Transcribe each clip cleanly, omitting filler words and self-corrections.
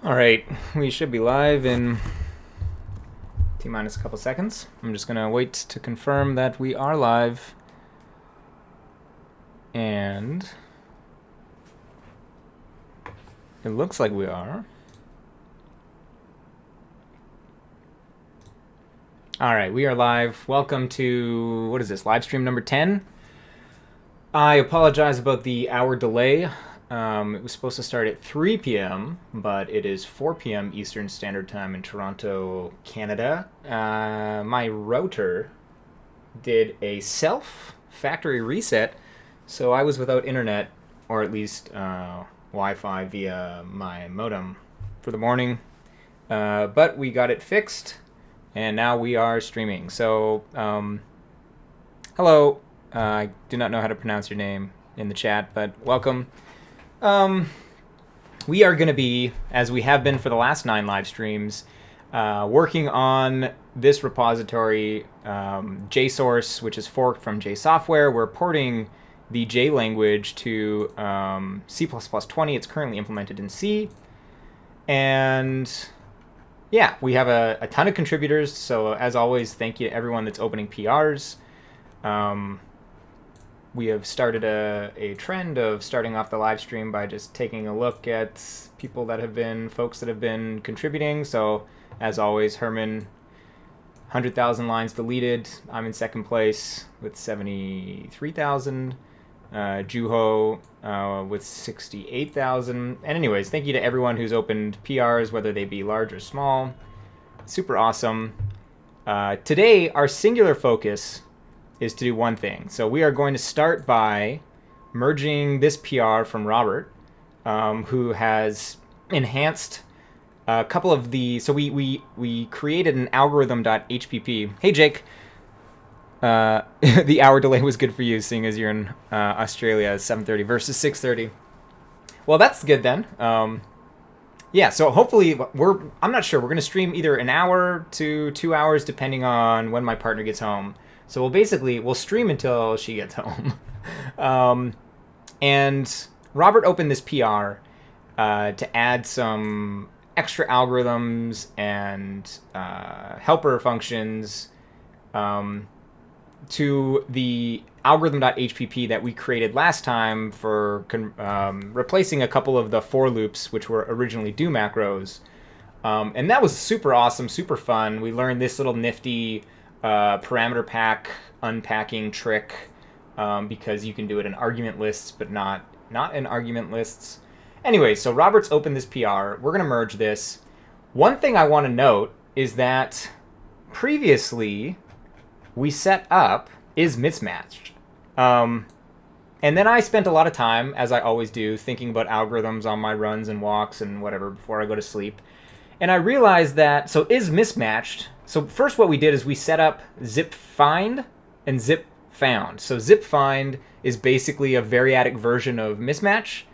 All right, we should be live in T-minus a couple seconds. I'm just gonna wait to confirm that we are live. And it looks like we are. All right, we are live. Welcome to, what is this, live stream number 10? I apologize about the hour delay. It was supposed to start at 3 p.m., but it is 4 p.m. Eastern Standard Time in Toronto, Canada. My router did a self-factory reset, so I was without internet, or at least Wi-Fi via my modem for the morning. But we got it fixed, and now we are streaming. So, hello. I do not know how to pronounce your name in the chat, but welcome. We are going to be, as we have been for the last 9 live streams, working on this repository, JSource, which is forked from JSoftware. We're porting the J language to C++20. It's currently implemented in C. And yeah, we have a ton of contributors. So as always, thank you to everyone that's opening PRs. We have started a trend of starting off the live stream by just taking a look at folks that have been contributing. So, as always, Herman, 100,000 lines deleted. I'm in second place with 73,000. Juho with 68,000. And anyways, thank you to everyone who's opened PRs, whether they be large or small. Super awesome. Today, our singular focus is to do one thing. So we are going to start by merging this PR from Robert, who has enhanced a couple of the... So we created an algorithm.hpp. Hey, Jake. The hour delay was good for you, seeing as you're in Australia, 7:30 versus 6:30. Well, that's good then. Yeah, so hopefully I'm not sure. We're going to stream either an hour to 2 hours, depending on when my partner gets home. So we'll stream until she gets home. And Robert opened this PR to add some extra algorithms and helper functions to the algorithm.hpp that we created last time for replacing a couple of the for loops, which were originally do macros. And that was super awesome, super fun. We learned this little nifty parameter pack unpacking trick because you can do it in argument lists, but not in argument lists. Anyway, so Robert's opened this PR. We're going to merge this. One thing I want to note is that previously we set up is mismatched. And then I spent a lot of time, as I always do, thinking about algorithms on my runs and walks and whatever before I go to sleep. And I realized that, so is mismatched. So first what we did is we set up zip find and zip found. So zip find is basically a variadic version of mismatch.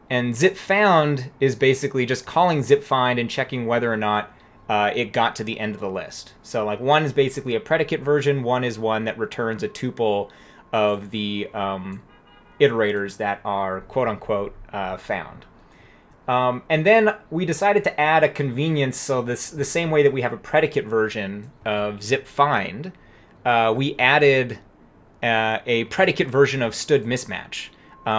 And zip found is basically just calling zip find and checking whether or not it got to the end of the list. So like one is basically a predicate version. One is one that returns a tuple of the iterators that are quote unquote found. And then we decided to add a convenience. So the same way that we have a predicate version of zip find, we added a predicate version of stud mismatch,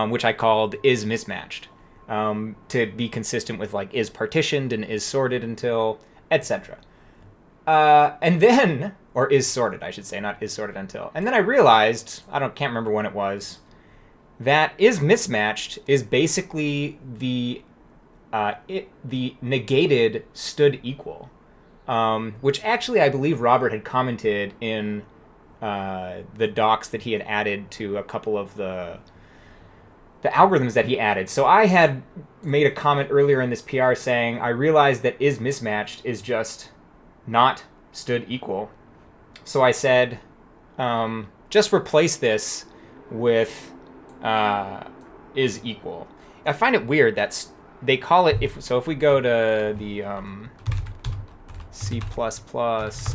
which I called is mismatched, to be consistent with like is partitioned and is sorted until, etc. And then, or is sorted, I should say, not is sorted until. And then I realized, can't remember when it was, that is mismatched is basically the negated stud equal, which actually I believe Robert had commented in the docs that he had added to a couple of the algorithms that he added. So I had made a comment earlier in this PR saying I realized that is mismatched is just not stud equal. So I said just replace this with is equal. I find it weird that they call it, if we go to the C++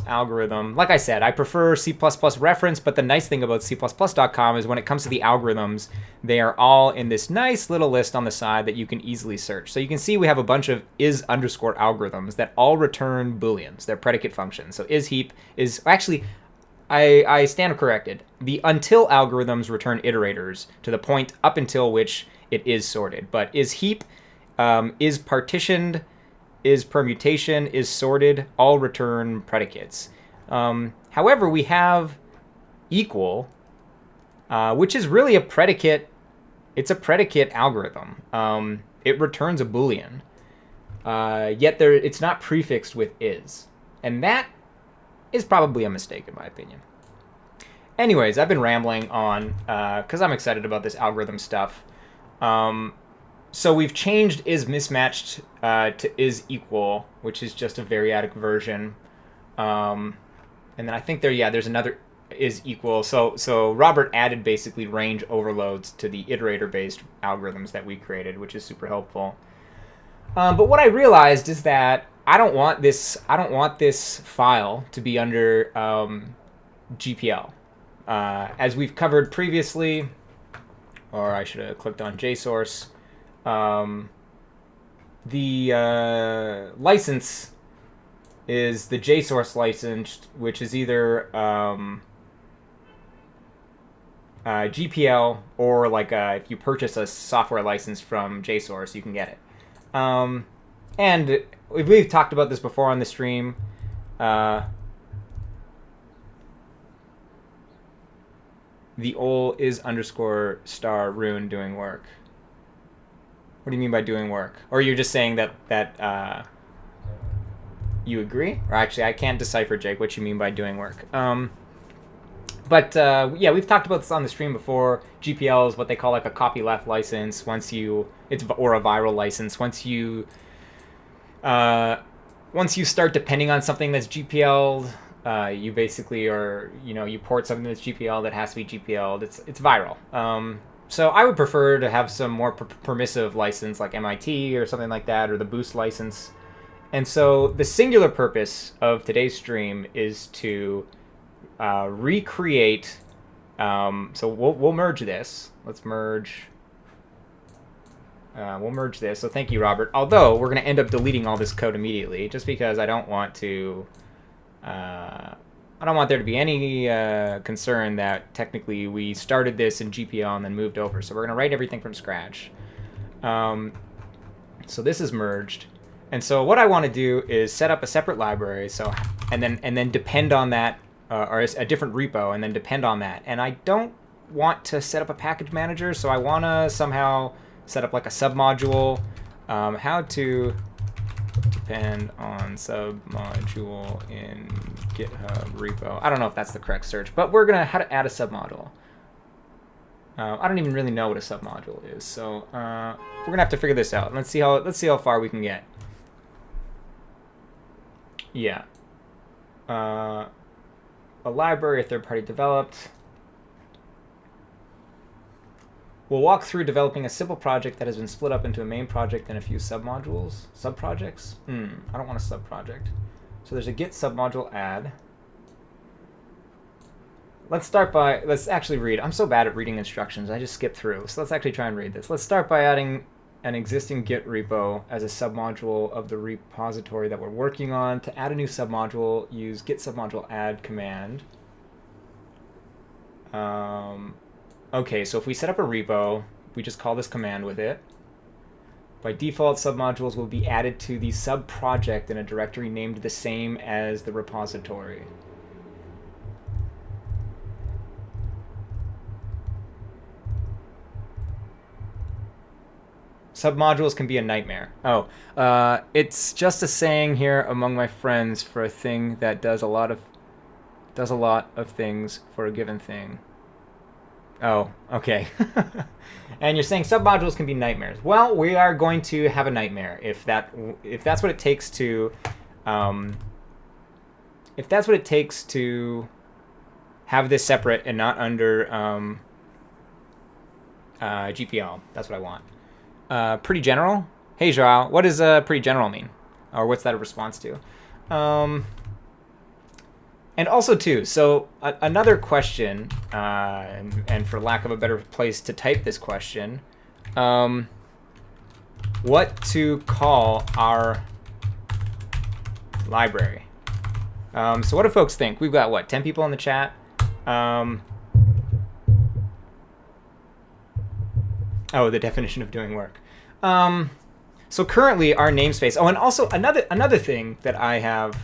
algorithm. Like I said, I prefer C++ reference, but the nice thing about C++.com is when it comes to the algorithms, they are all in this nice little list on the side that you can easily search. So you can see we have a bunch of is_algorithms that all return booleans. They're predicate functions. So isHeap is actually, I stand corrected. The until algorithms return iterators to the point up until which it is sorted. But isHeap, is partitioned, is permutation, is sorted, all return predicates. However, we have equal, which is really a predicate. It's a predicate algorithm. It returns a Boolean, yet it's not prefixed with is. And that is probably a mistake in my opinion. Anyways, I've been rambling on because I'm excited about this algorithm stuff. So we've changed is mismatched to is equal, which is just a variadic version. And then I think there's another is equal. So Robert added basically range overloads to the iterator-based algorithms that we created, which is super helpful. But what I realized is that I don't want this file to be under GPL. As we've covered previously, or I should have clicked on JSource. The license is the JSource license, which is either GPL or like if you purchase a software license from JSource, you can get it. And we've talked about this before on the stream. The ol is_star rune doing work. What do you mean by doing work? Or you're just saying that you agree? Or actually, I can't decipher, Jake, what you mean by doing work. Yeah, we've talked about this on the stream before. GPL is what they call like a copyleft license. Or a viral license. Once you start depending on something that's GPL'd, you basically you port something that's GPL that has to be GPL'd. It's viral. So I would prefer to have some more permissive license like MIT or something like that, or the Boost license. And so the singular purpose of today's stream is to recreate. So we'll merge this. Let's merge. We'll merge this. So thank you, Robert. Although we're going to end up deleting all this code immediately, just because I don't want to. I don't want there to be any concern that technically we started this in GPL and then moved over. So we're going to write everything from scratch. So this is merged. And so what I want to do is set up a separate library. And then depend on that, or a different repo, and then depend on that. And I don't want to set up a package manager. So I want to somehow set up like a submodule. How to depend on submodule in GitHub repo. I don't know if that's the correct search, but we're gonna how to add a submodule. I don't even really know what a submodule is, so we're gonna have to figure this out. Let's see how far we can get. Yeah, a library, a third-party developed. We'll walk through developing a simple project that has been split up into a main project and a few submodules. Subprojects? I don't want a subproject. So there's a git submodule add. Let's actually read. I'm so bad at reading instructions. I just skip through. So let's actually try and read this. Let's start by adding an existing Git repo as a submodule of the repository that we're working on. To add a new submodule, use git submodule add command. Okay, so if we set up a repo, we just call this command with it. By default, submodules will be added to the subproject in a directory named the same as the repository. Submodules can be a nightmare. Oh, it's just a saying here among my friends for a thing that does a lot of things for a given thing. Oh, okay. And you're saying submodules can be nightmares. Well, we are going to have a nightmare if that's what it takes to have this separate and not under GPL. That's what I want. Pretty general. Hey, Joao, what does pretty general mean, or what's that a response to? And also too, so another question, and for lack of a better place to type this question, what to call our library? So what do folks think? We've got, what, 10 people in the chat? Oh, the definition of doing work. So currently our namespace. Oh, and also another thing that I have,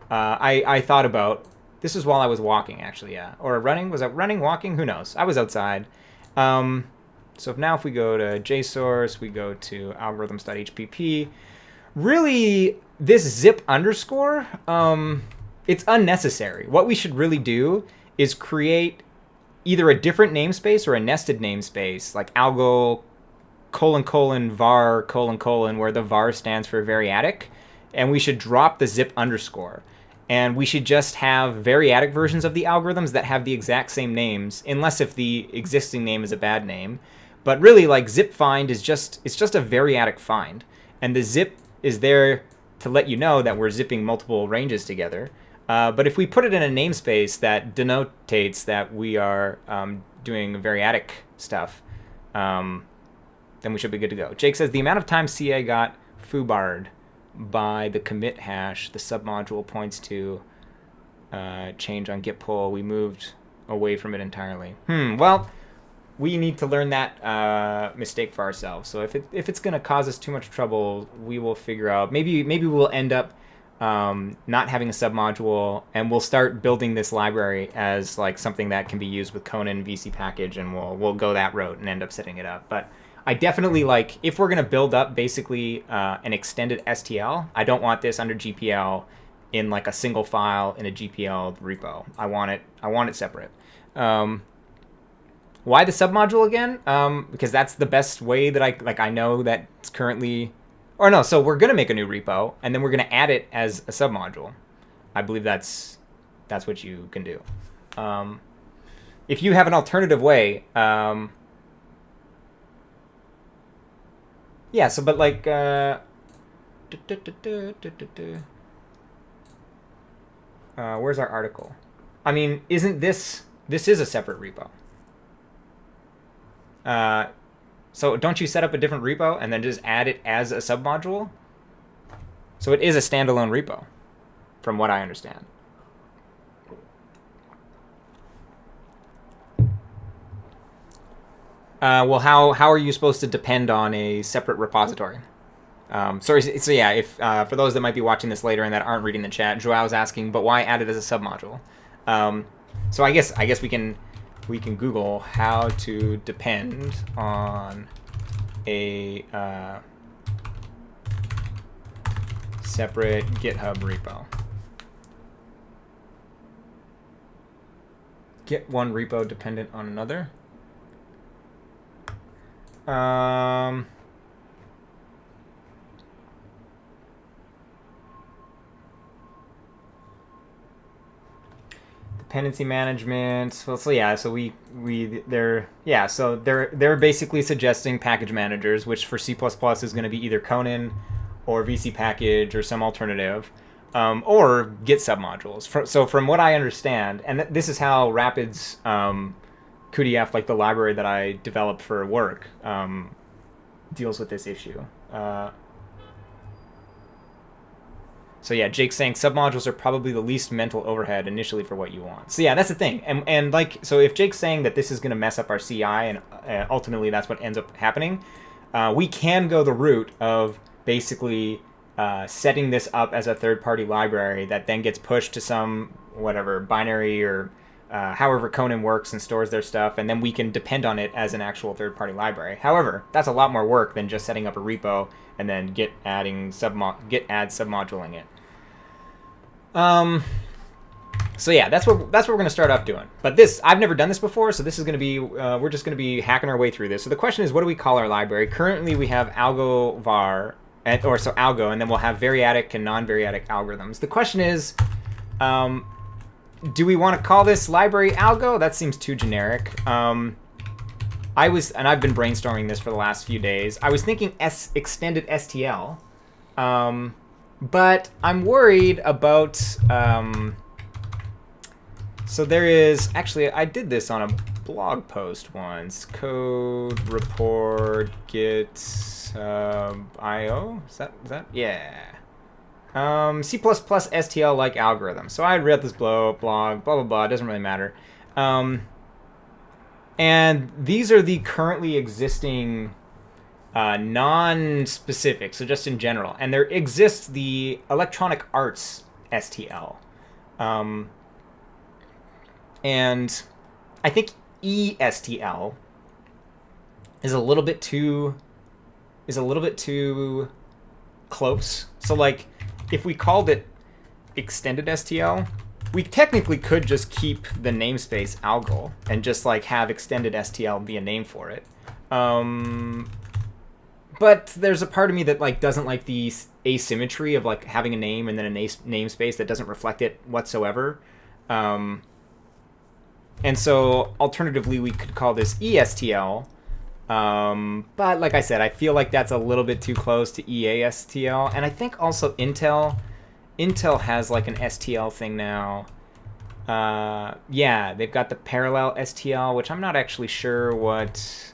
I thought about. This is while I was walking, actually, yeah, or running. Was I running, walking? Who knows? I was outside. So if we go to JSource, we go to algorithms.hpp. Really, this zip underscore, it's unnecessary. What we should really do is create either a different namespace or a nested namespace, like algo : var : where the var stands for variadic, and we should drop the zip underscore. And we should just have variadic versions of the algorithms that have the exact same names, unless if the existing name is a bad name. But really, like, zip find is just a variadic find, and the zip is there to let you know that we're zipping multiple ranges together. But if we put it in a namespace that denotates that we are doing variadic stuff, then we should be good to go. Jake says the amount of times CA got foobarred by the commit hash the submodule points to change on git pull, we moved away from it entirely. Well, we need to learn that mistake for ourselves. So if it's going to cause us too much trouble, we will figure out. Maybe we'll end up not having a submodule, and we'll start building this library as like something that can be used with Conan VC package, and we'll go that route and end up setting it up. But I definitely, like, if we're going to build up basically an extended STL, I don't want this under GPL in like a single file in a GPL repo. I want it separate. Why the submodule again? Because that's the best way that I know that it's currently, or no, so we're going to make a new repo, and then we're going to add it as a submodule. I believe that's what you can do. If you have an alternative way, yeah, so, but like, where's our article? I mean, isn't this is a separate repo. So don't you set up a different repo and then just add it as a submodule? So it is a standalone repo, from what I understand. Well, how are you supposed to depend on a separate repository? So yeah, if for those that might be watching this later and that aren't reading the chat, Joao was asking, but why add it as a submodule? So I guess we can Google how to depend on a separate GitHub repo. Get one repo dependent on another. Dependency management. So yeah, so they're basically suggesting package managers, which for C++ is going to be either Conan or VC package or some alternative, or Git submodules. So from what I understand, and this is how Rapid's cuDF, like the library that I developed for work, deals with this issue. So yeah, Jake's saying submodules are probably the least mental overhead initially for what you want. So yeah, that's the thing. And like, so if Jake's saying that this is going to mess up our CI and ultimately that's what ends up happening, we can go the route of basically setting this up as a third-party library that then gets pushed to some whatever binary or however Conan works and stores their stuff, and then we can depend on it as an actual third-party library. However, that's a lot more work than just setting up a repo and then git add submoduling it. So yeah, that's what we're going to start off doing. But this, I've never done this before, so this is going to be we're just going to be hacking our way through this. So the question is, what do we call our library? Currently, we have algo var, algo, and then we'll have variadic and non-variadic algorithms. The question is, do we want to call this library algo? That seems too generic. I've been brainstorming this for the last few days. I was thinking extended STL, But I'm worried about, so there is, actually I did this on a blog post once, code report git io, is that, yeah. C++ STL like algorithm. So I read this blog, blah, blah, blah, it doesn't really matter. And these are the currently existing non-specific, so just in general. And there exists the Electronic Arts STL. And I think ESTL is a little bit too close. So like if we called it extended STL, we technically could just keep the namespace algol and just like have extended STL be a name for it. But there's a part of me that like doesn't like the asymmetry of like having a name and then a namespace that doesn't reflect it whatsoever. And so alternatively, we could call this ESTL. But like I said, I feel like that's a little bit too close to EASTL. And I think also Intel has like an STL thing now. Yeah, they've got the parallel STL, which I'm not actually sure what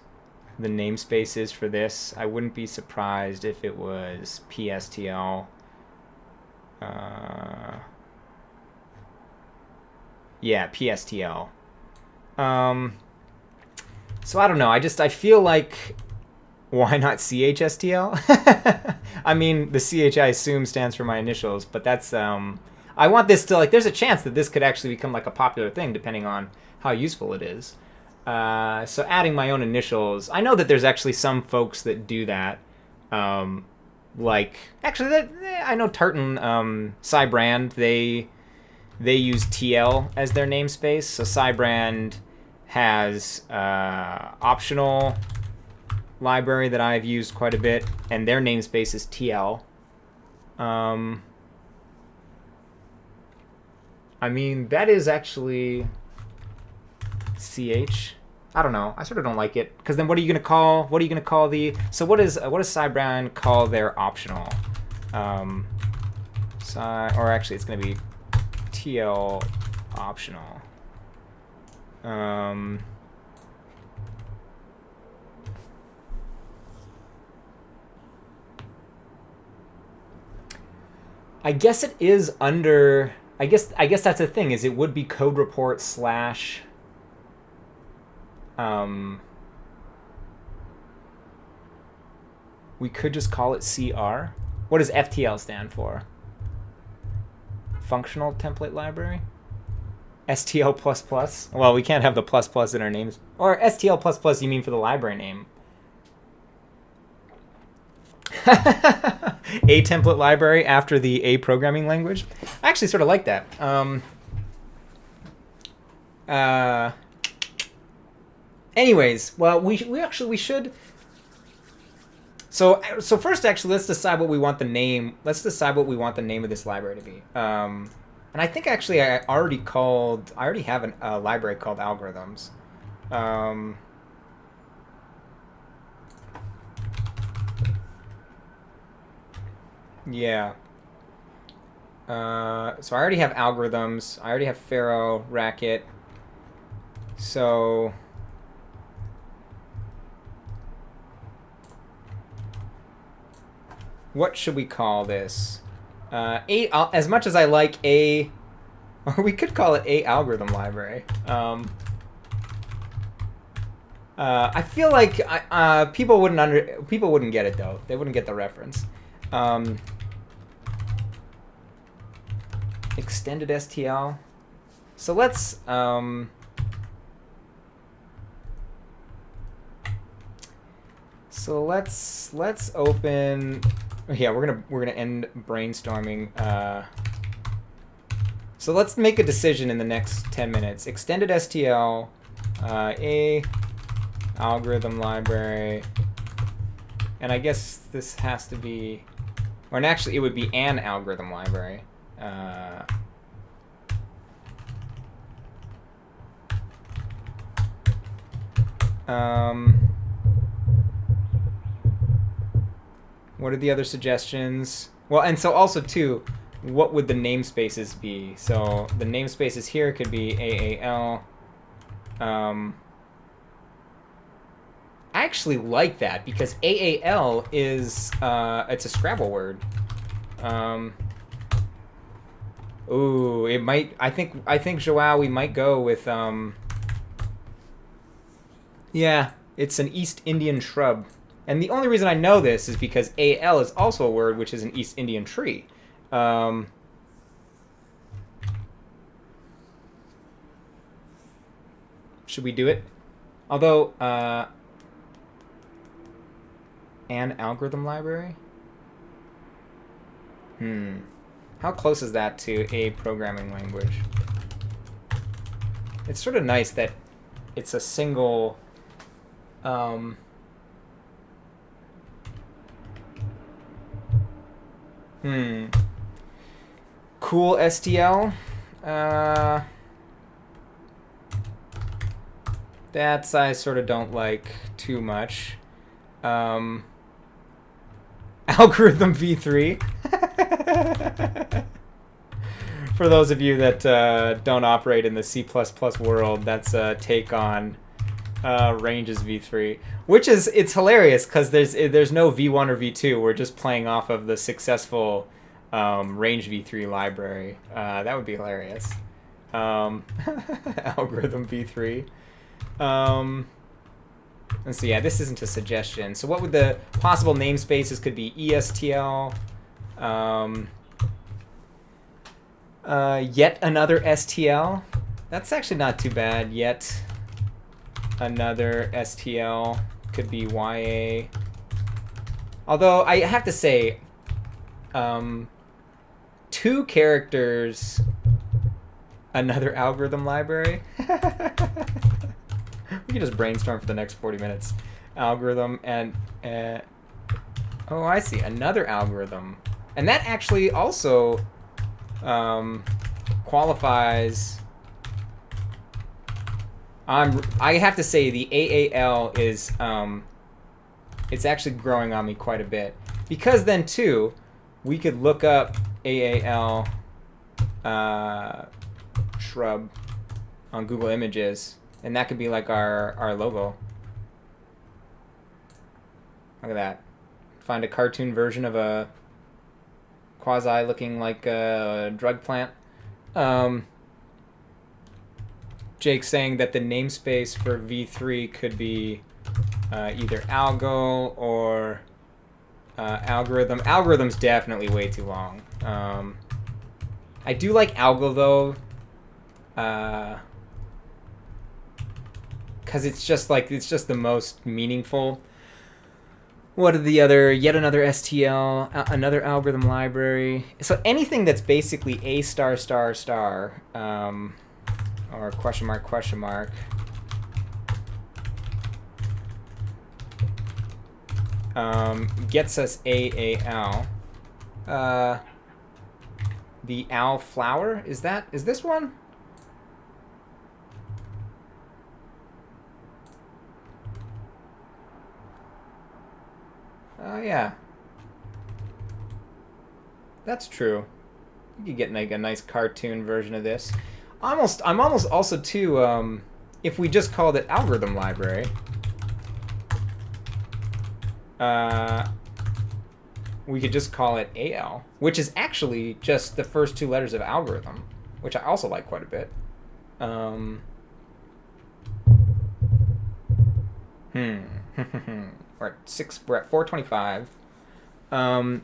the namespace is for this. I wouldn't be surprised if it was PSTL. Yeah, PSTL. So I don't know. I feel like, why not CHSTL? I mean, the CH I assume stands for my initials, but that's I want this to like. There's a chance that this could actually become like a popular thing, depending on how useful it is. So adding my own initials. I know that there's actually some folks that do that. Like actually, I know Tartan, Cybrand. They use TL as their namespace. So Cybrand has optional library that I've used quite a bit, and their namespace is TL. I mean, that is actually CH. I don't know. I sort of don't like it, because then what are you gonna call the? So what does Cybrand call their optional? Or actually, it's gonna be TL optional. I guess it is under. I guess that's the thing, is it would be code report slash. We could just call it CR. What does FTL stand for? Functional Template Library? STL++? Well, we can't have the plus in our names. Or STL++, you mean for the library name. A template library after the A programming language. I actually sort of like that. Anyways, well, we should. So first, actually, let's decide what we want the name. Let's decide what we want the name of this library to be. And I think actually I already have a library called algorithms. Yeah. So I already have algorithms. I already have Pharaoh, Racket. So what should we call this? As much as I like A, or we could call it A algorithm library. I feel like people wouldn't get it though. They wouldn't get the reference. Extended STL. So let's open. Yeah, we're gonna end brainstorming. So let's make a decision in the next 10 minutes. Extended STL, A algorithm library, and I guess this has to be, or actually it would be an algorithm library. What are the other suggestions? Well, and so also too, what would the namespaces be? So the namespaces here could be AAL. I actually like that because AAL is it's a Scrabble word. Ooh, it might. I think Joao, we might go with yeah, it's an East Indian shrub. And the only reason I know this is because AL is also a word which is an East Indian tree. Should we do it? Although, an algorithm library? How close is that to a programming language? It's sort of nice that it's a single... Cool STL. That's I sort of don't like too much. Algorithm v3. For those of you that don't operate in the C++ world, that's a take on ranges v3, which is, it's hilarious because there's no v1 or v2. We're just playing off of the successful range v3 library. That would be hilarious. Algorithm v3. Let's see. Yeah, this isn't a suggestion. So what would the possible namespaces could be? ESTL. Yet another STL. That's actually not too bad. Yet another STL could be YA. Although I have to say, 2 characters, another algorithm library. We can just brainstorm for the next 40 minutes. Algorithm and oh, I see, another algorithm, and that actually also qualifies. I have to say the AAL is it's actually growing on me quite a bit, because then too we could look up AAL shrub on Google Images, and that could be like our logo. Look at that. Find a cartoon version of a quasi looking like a drug plant. Jake's saying that the namespace for v3 could be either algo or algorithm. Algorithm's definitely way too long. I do like algo though, because it's just the most meaningful. What are the other? Yet another STL, another algorithm library. So anything that's basically a star star star, or question mark question mark. Gets us AAL. The owl flower, is this one? Oh yeah, that's true. You could get like a nice cartoon version of this. I'm almost also too. If we just called it algorithm library, we could just call it AL, which is actually just the first 2 letters of algorithm, which I also like quite a bit. We're at 425. Oh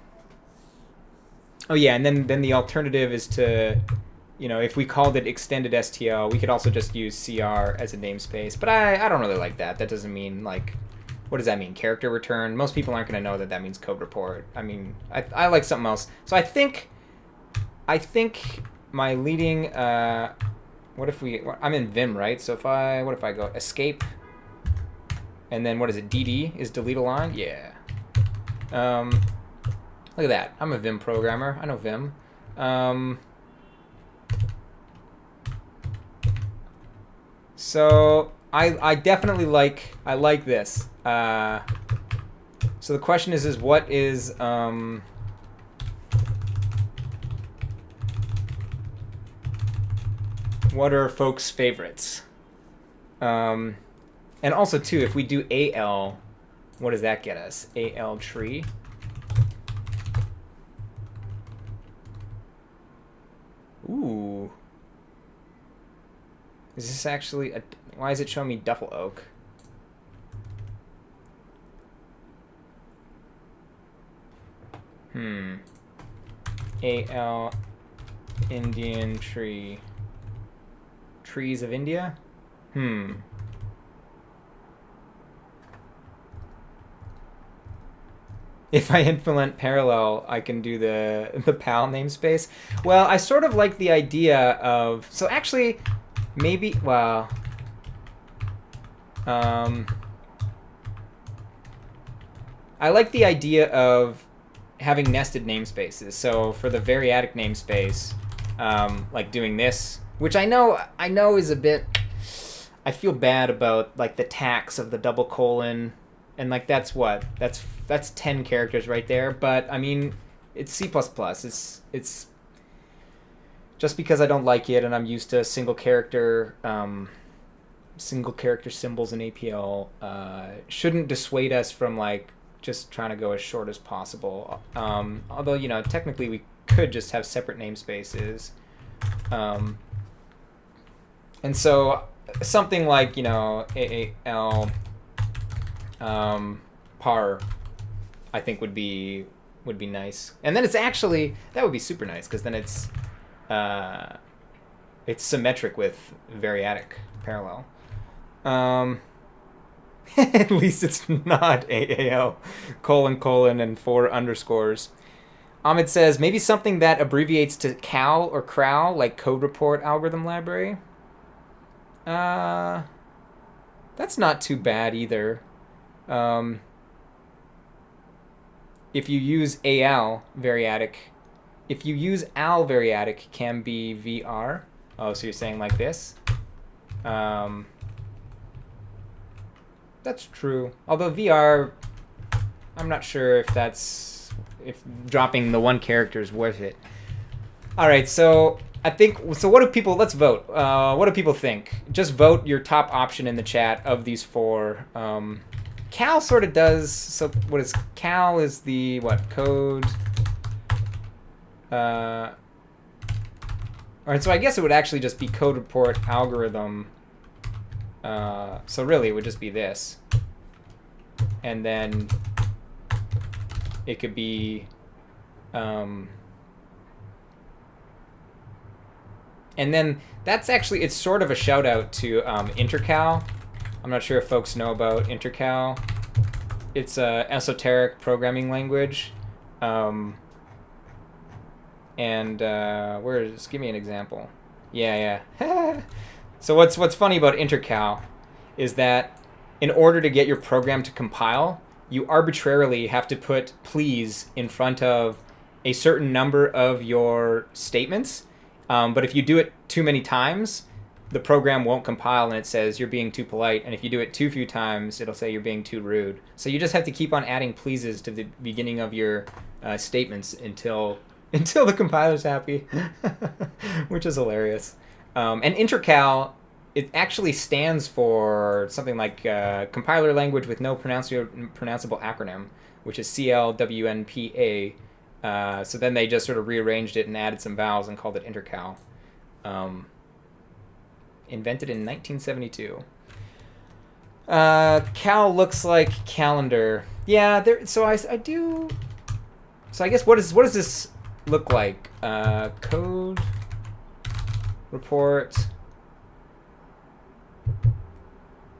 yeah, and then the alternative is to, if we called it extended STL, we could also just use CR as a namespace. But I don't really like that. That doesn't mean, like, what does that mean? Character return? Most people aren't going to know that means code report. I mean, I like something else. So I think my leading, I'm in Vim, right? So what if I go escape, and then what is it? DD is delete a line? Yeah. Look at that. I'm a Vim programmer. I know Vim. So I definitely like this. So the question is what is What are folks' favorites? And also, too, if we do AL, what does that get us? AL tree. Ooh. Is this actually a... Why is it showing me duffel oak? AL Indian tree. Trees of India? If I implement parallel, I can do the PAL namespace. Well, I sort of like the idea of... So actually, maybe... Well... I like the idea of having nested namespaces. So for the variadic namespace, like doing this, which I know is a bit... I feel bad about like the tax of the double colon, and like that's 10 characters right there. But I mean, it's C++. It's just because I don't like it and I'm used to single character symbols in APL shouldn't dissuade us from like just trying to go as short as possible. Although, you know, technically we could just have separate namespaces. And so something like, you know, AAL par, I think would be nice. And then it's actually, that would be super nice, because then it's symmetric with variadic parallel. At least it's not AAL : and 4 underscores. Ahmed says maybe something that abbreviates to CAL or CRAL, like code report algorithm library. That's not too bad either. If you use AL variadic, can be VR. Oh, so you're saying like this? That's true. Although VR, I'm not sure if dropping the one character is worth it. All right, so what do people, let's vote. What do people think? Just vote your top option in the chat of these 4. Cal sort of does, so what is, Cal is the, code? All right, so I guess it would actually just be code report algorithm. So really it would just be this. And then it could be, and then that's actually, it's sort of a shout out to Intercal. I'm not sure if folks know about Intercal. It's a esoteric programming language. And give me an example. Yeah. So what's funny about Intercal is that in order to get your program to compile, you arbitrarily have to put please in front of a certain number of your statements. But if you do it too many times, the program won't compile and it says you're being too polite. And if you do it too few times, it'll say you're being too rude. So you just have to keep on adding pleases to the beginning of your statements until the compiler's happy, which is hilarious. And Intercal, it actually stands for something like compiler language with no pronounceable acronym, which is CLWNPA. So then they just sort of rearranged it and added some vowels and called it Intercal. Invented in 1972. Cal looks like calendar. Yeah, so I do. So I guess what does this look like? Code report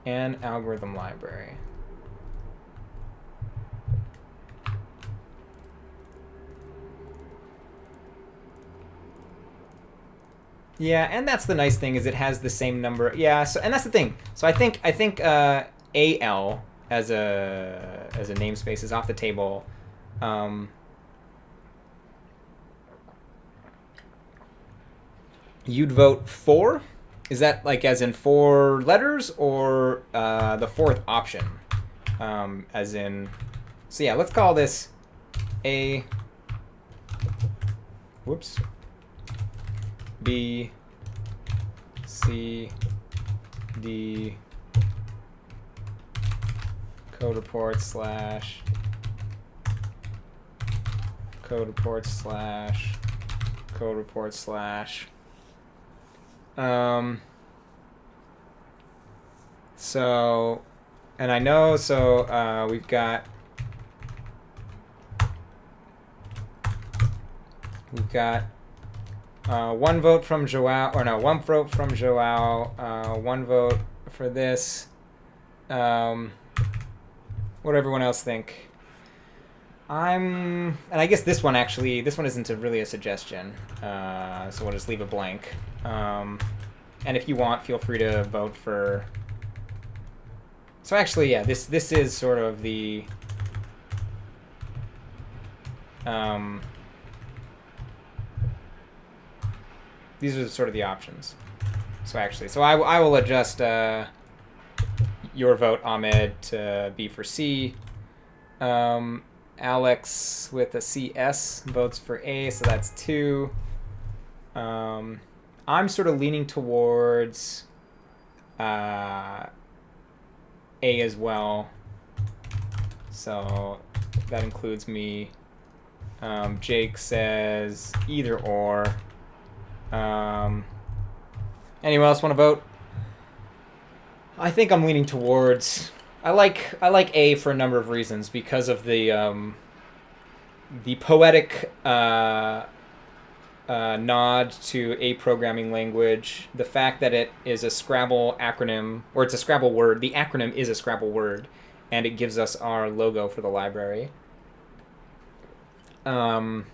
and algorithm library. Yeah, and that's the nice thing, is it has the same number. Yeah, so, and that's the thing. So I think AL as a namespace is off the table. You'd vote 4? Is that like as in 4 letters, or the 4th option? As in, so yeah, let's call this A. Whoops. B, cd code report slash code report slash code report slash. So, and I know, so we've got one vote from Joao, or no, one vote from Joao, one vote for this. What do everyone else think? And I guess this one isn't really a suggestion, so we'll just leave it blank. And if you want, feel free to vote for. So actually, yeah, this is sort of the. These are sort of the options. So actually, I will adjust your vote, Ahmed, to be for C. Alex with a CS votes for A, so that's 2. I'm sort of leaning towards A as well. So that includes me. Jake says either or. Anyone else want to vote? I think I'm leaning towards. I like A for a number of reasons, because of the poetic nod to a programming language, the fact that it is a Scrabble acronym, or it's a Scrabble word. The acronym is a Scrabble word, and it gives us our logo for the library. And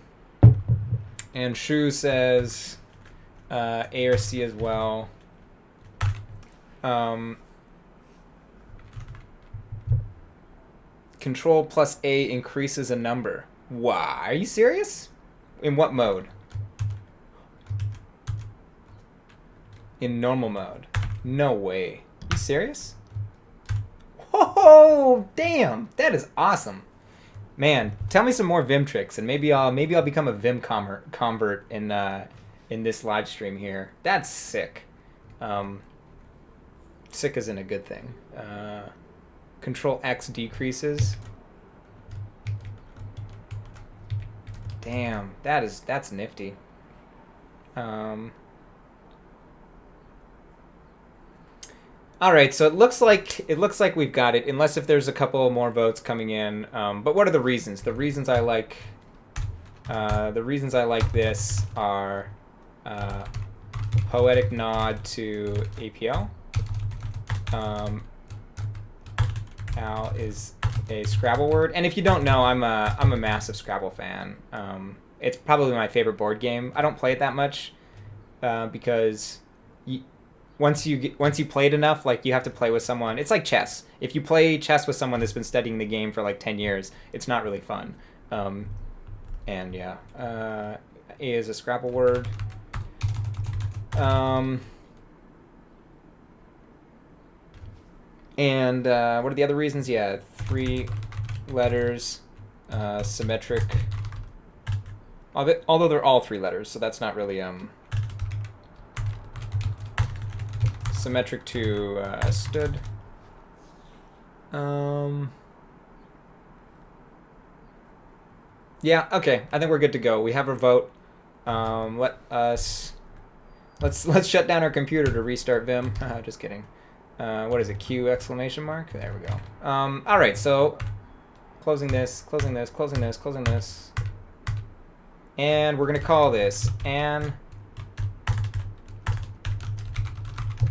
Shu says A or C as well. Control plus A increases a number. Why? Are you serious? In what mode? In normal mode. No way. You serious? Oh, damn! That is awesome. Man, tell me some more Vim tricks, and maybe I'll become a Vim convert in this live stream here. That's sick. Sick isn't a good thing. Control X decreases. Damn, that's nifty. All right, so it looks like we've got it, unless if there's a couple more votes coming in. But what are the reasons? The reasons I like this are poetic nod to APL. Al is a Scrabble word, and if you don't know, I'm a massive Scrabble fan. It's probably my favorite board game. I don't play it that much because once you play it enough, like, you have to play with someone. It's like chess. If you play chess with someone that's been studying the game for like 10 years, it's not really fun. And yeah, A is a Scrabble word. And what are the other reasons? Yeah, 3 letters, symmetric. Although they're all 3 letters, so that's not really symmetric to stood. Yeah, okay. I think we're good to go. We have our vote. Let's shut down our computer to restart Vim. Just kidding. What is it? Q exclamation mark? There we go. All right, so closing this. And we're going to call this an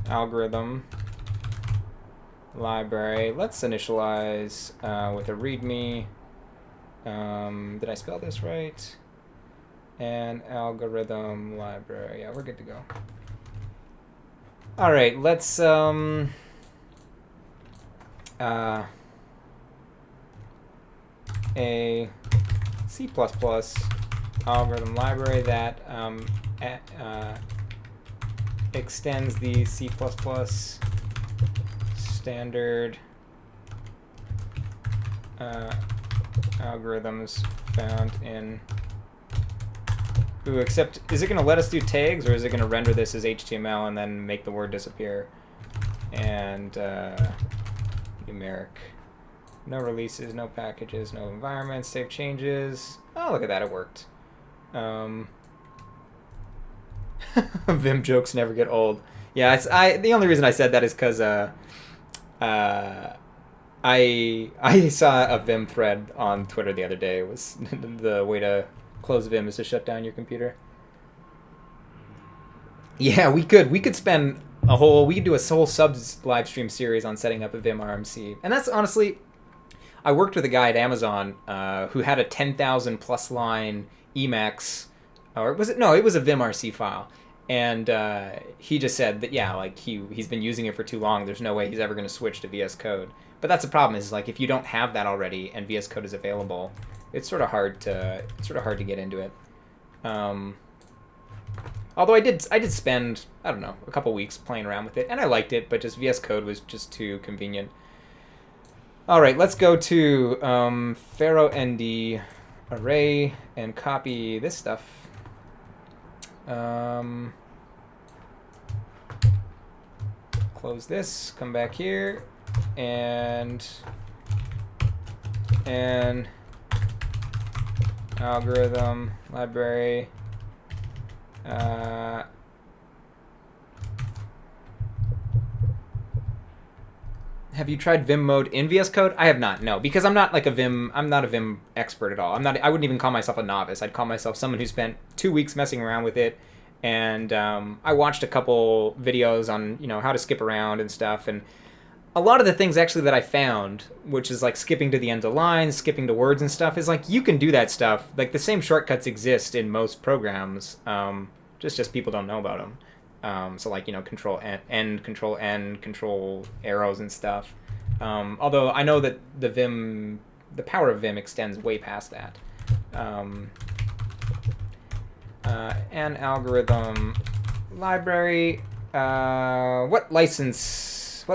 algorithm library. Let's initialize with a readme. Did I spell this right? An algorithm library. Yeah, we're good to go. All right, let's a C++ algorithm library that extends the C++ standard algorithms found in Ooh, except, is it going to let us do tags, or is it going to render this as HTML and then make the word disappear? And numeric. No releases, no packages, no environments, save changes. Oh, look at that, it worked. Vim jokes never get old. Yeah, the only reason I said that is because I saw a Vim thread on Twitter the other day. It was the way to close Vim is to shut down your computer. Yeah, we could spend we could do a whole subs live stream series on setting up a Vim RMC. And that's honestly, I worked with a guy at Amazon who had a 10,000 plus line Emacs, or was it? No, it was a Vim RC file. And he just said that, yeah, like he's been using it for too long. There's no way he's ever going to switch to VS Code. But that's the problem, is like if you don't have that already and VS Code is available, it's sort of hard to get into it. Although I did spend, I don't know, a couple weeks playing around with it, and I liked it, but just VS Code was just too convenient. All right, let's go to Pharaoh ND array and copy this stuff. Close this, come back here, and algorithm library. Have you tried Vim mode in VS Code? I have not, no, because I'm not a Vim expert at all. I wouldn't even call myself a novice. I'd call myself someone who spent 2 weeks messing around with it. And I watched a couple videos on, how to skip around and stuff. And a lot of the things actually that I found, which is like skipping to the end of lines, skipping to words and stuff, is like you can do that stuff. Like the same shortcuts exist in most programs. Just people don't know about them. So like, control N, control N, control arrows and stuff. Although I know that the power of Vim extends way past that. An algorithm library. What license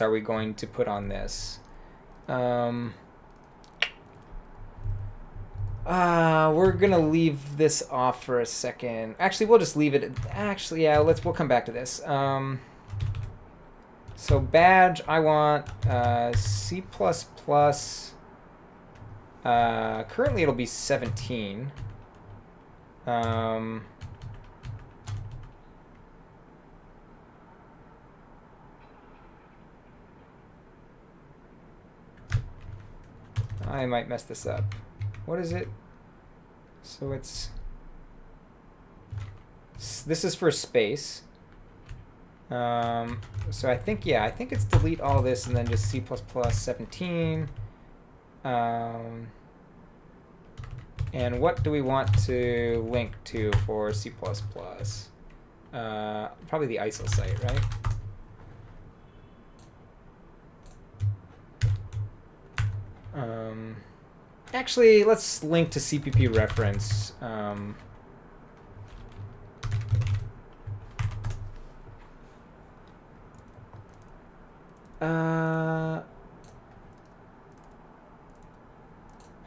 are we going to put on this? We're gonna leave this off for a second. Actually, we'll just leave it. Actually, yeah, we'll come back to this. So badge, I want C++. Currently, it'll be 17. I might mess this up. What is it? So this is for space. So I think it's delete all this and then just C++ 17. And what do we want to link to for C++? Probably the ISO site, right? Actually, let's link to CPP reference.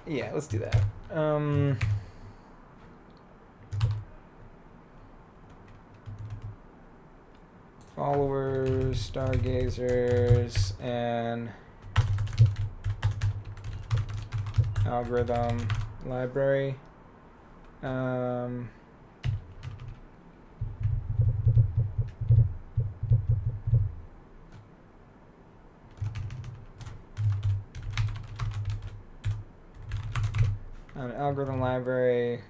Yeah, let's do that. Followers, stargazers, and algorithm library. An algorithm library.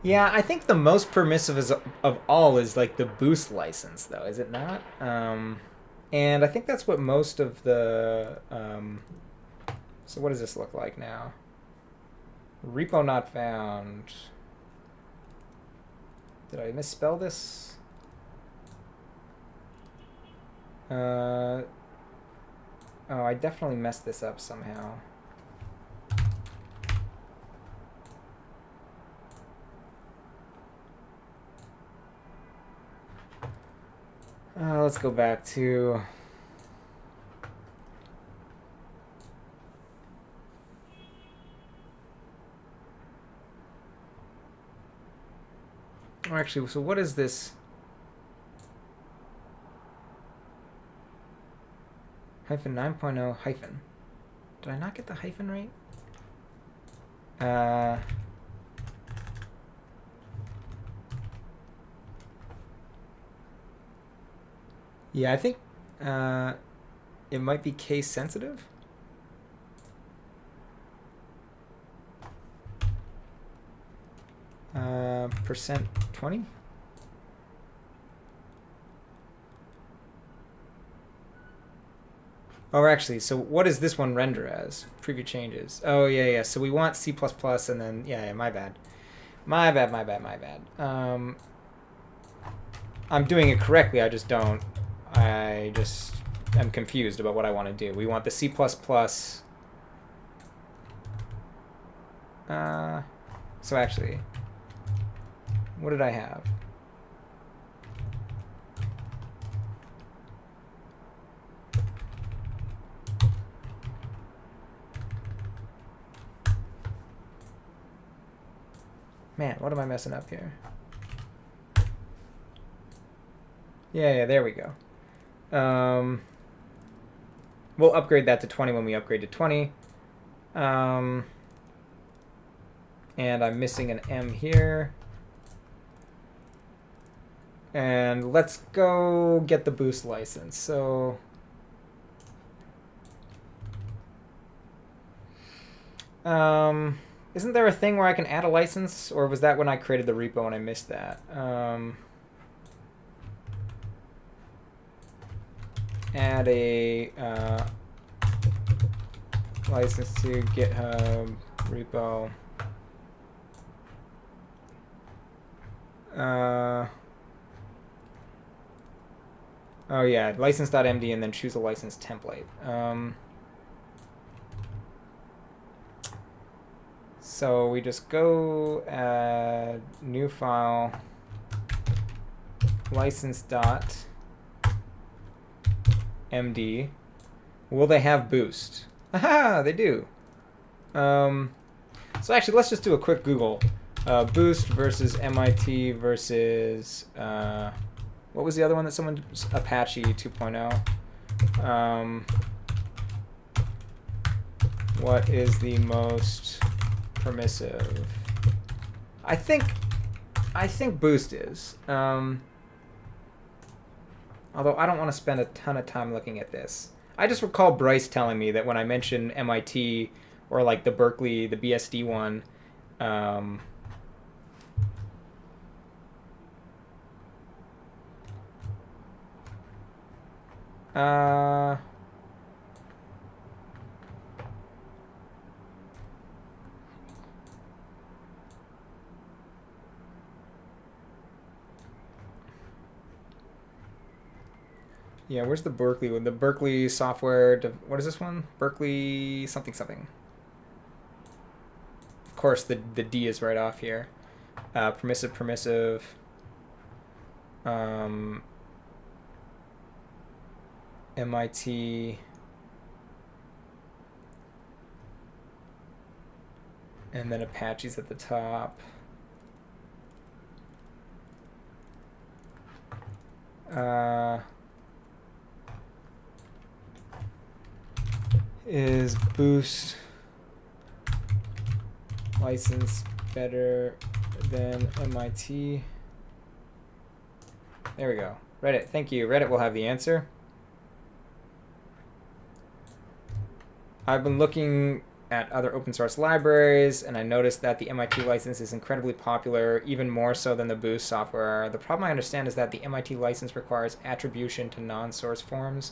Yeah, I think the most permissive of all is like the boost license, though, is it not? And I think that's what most of the... so what does this look like now? Repo not found. Did I misspell this? Oh, I definitely messed this up somehow. Let's go back to... Or actually, so what is this? Hyphen 9.0 hyphen. Did I not get the hyphen right? Yeah, I think it might be case sensitive. Percent 20. Oh, actually, so what does this one render as? Preview changes. Oh, yeah. So we want C++ and then, yeah, my bad. My bad. I'm doing it correctly, I just don't. I just am confused about what I want to do. We want the C++. So actually, what did I have? Man, what am I messing up here? Yeah, there we go. We'll upgrade that to 20 when we upgrade to 20. And I'm missing an M here. And let's go get the boost license. So isn't there a thing where I can add a license, or was that when I created the repo and I missed that? Add a license to GitHub repo. Oh yeah, license.md and then choose a license template. So we just go add new file, license.md. Will they have boost? Aha, they do. So actually, let's just do a quick Google. Boost versus MIT versus what was the other one that someone, Apache 2.0. What is the most permissive? I think boost is. Although I don't want to spend a ton of time looking at this. I just recall Bryce telling me that when I mentioned MIT or like the Berkeley, the BSD one, yeah, where's the Berkeley one? The Berkeley software, what is this one? Berkeley something something. Of course, the D is right off here. Permissive. MIT. And then Apache's at the top. Is boost license better than MIT? There we go. Reddit, thank you. Reddit will have the answer. I've been looking at other open source libraries, and I noticed that the MIT license is incredibly popular, even more so than the Boost software. The problem I understand is that the MIT license requires attribution to non-source forms.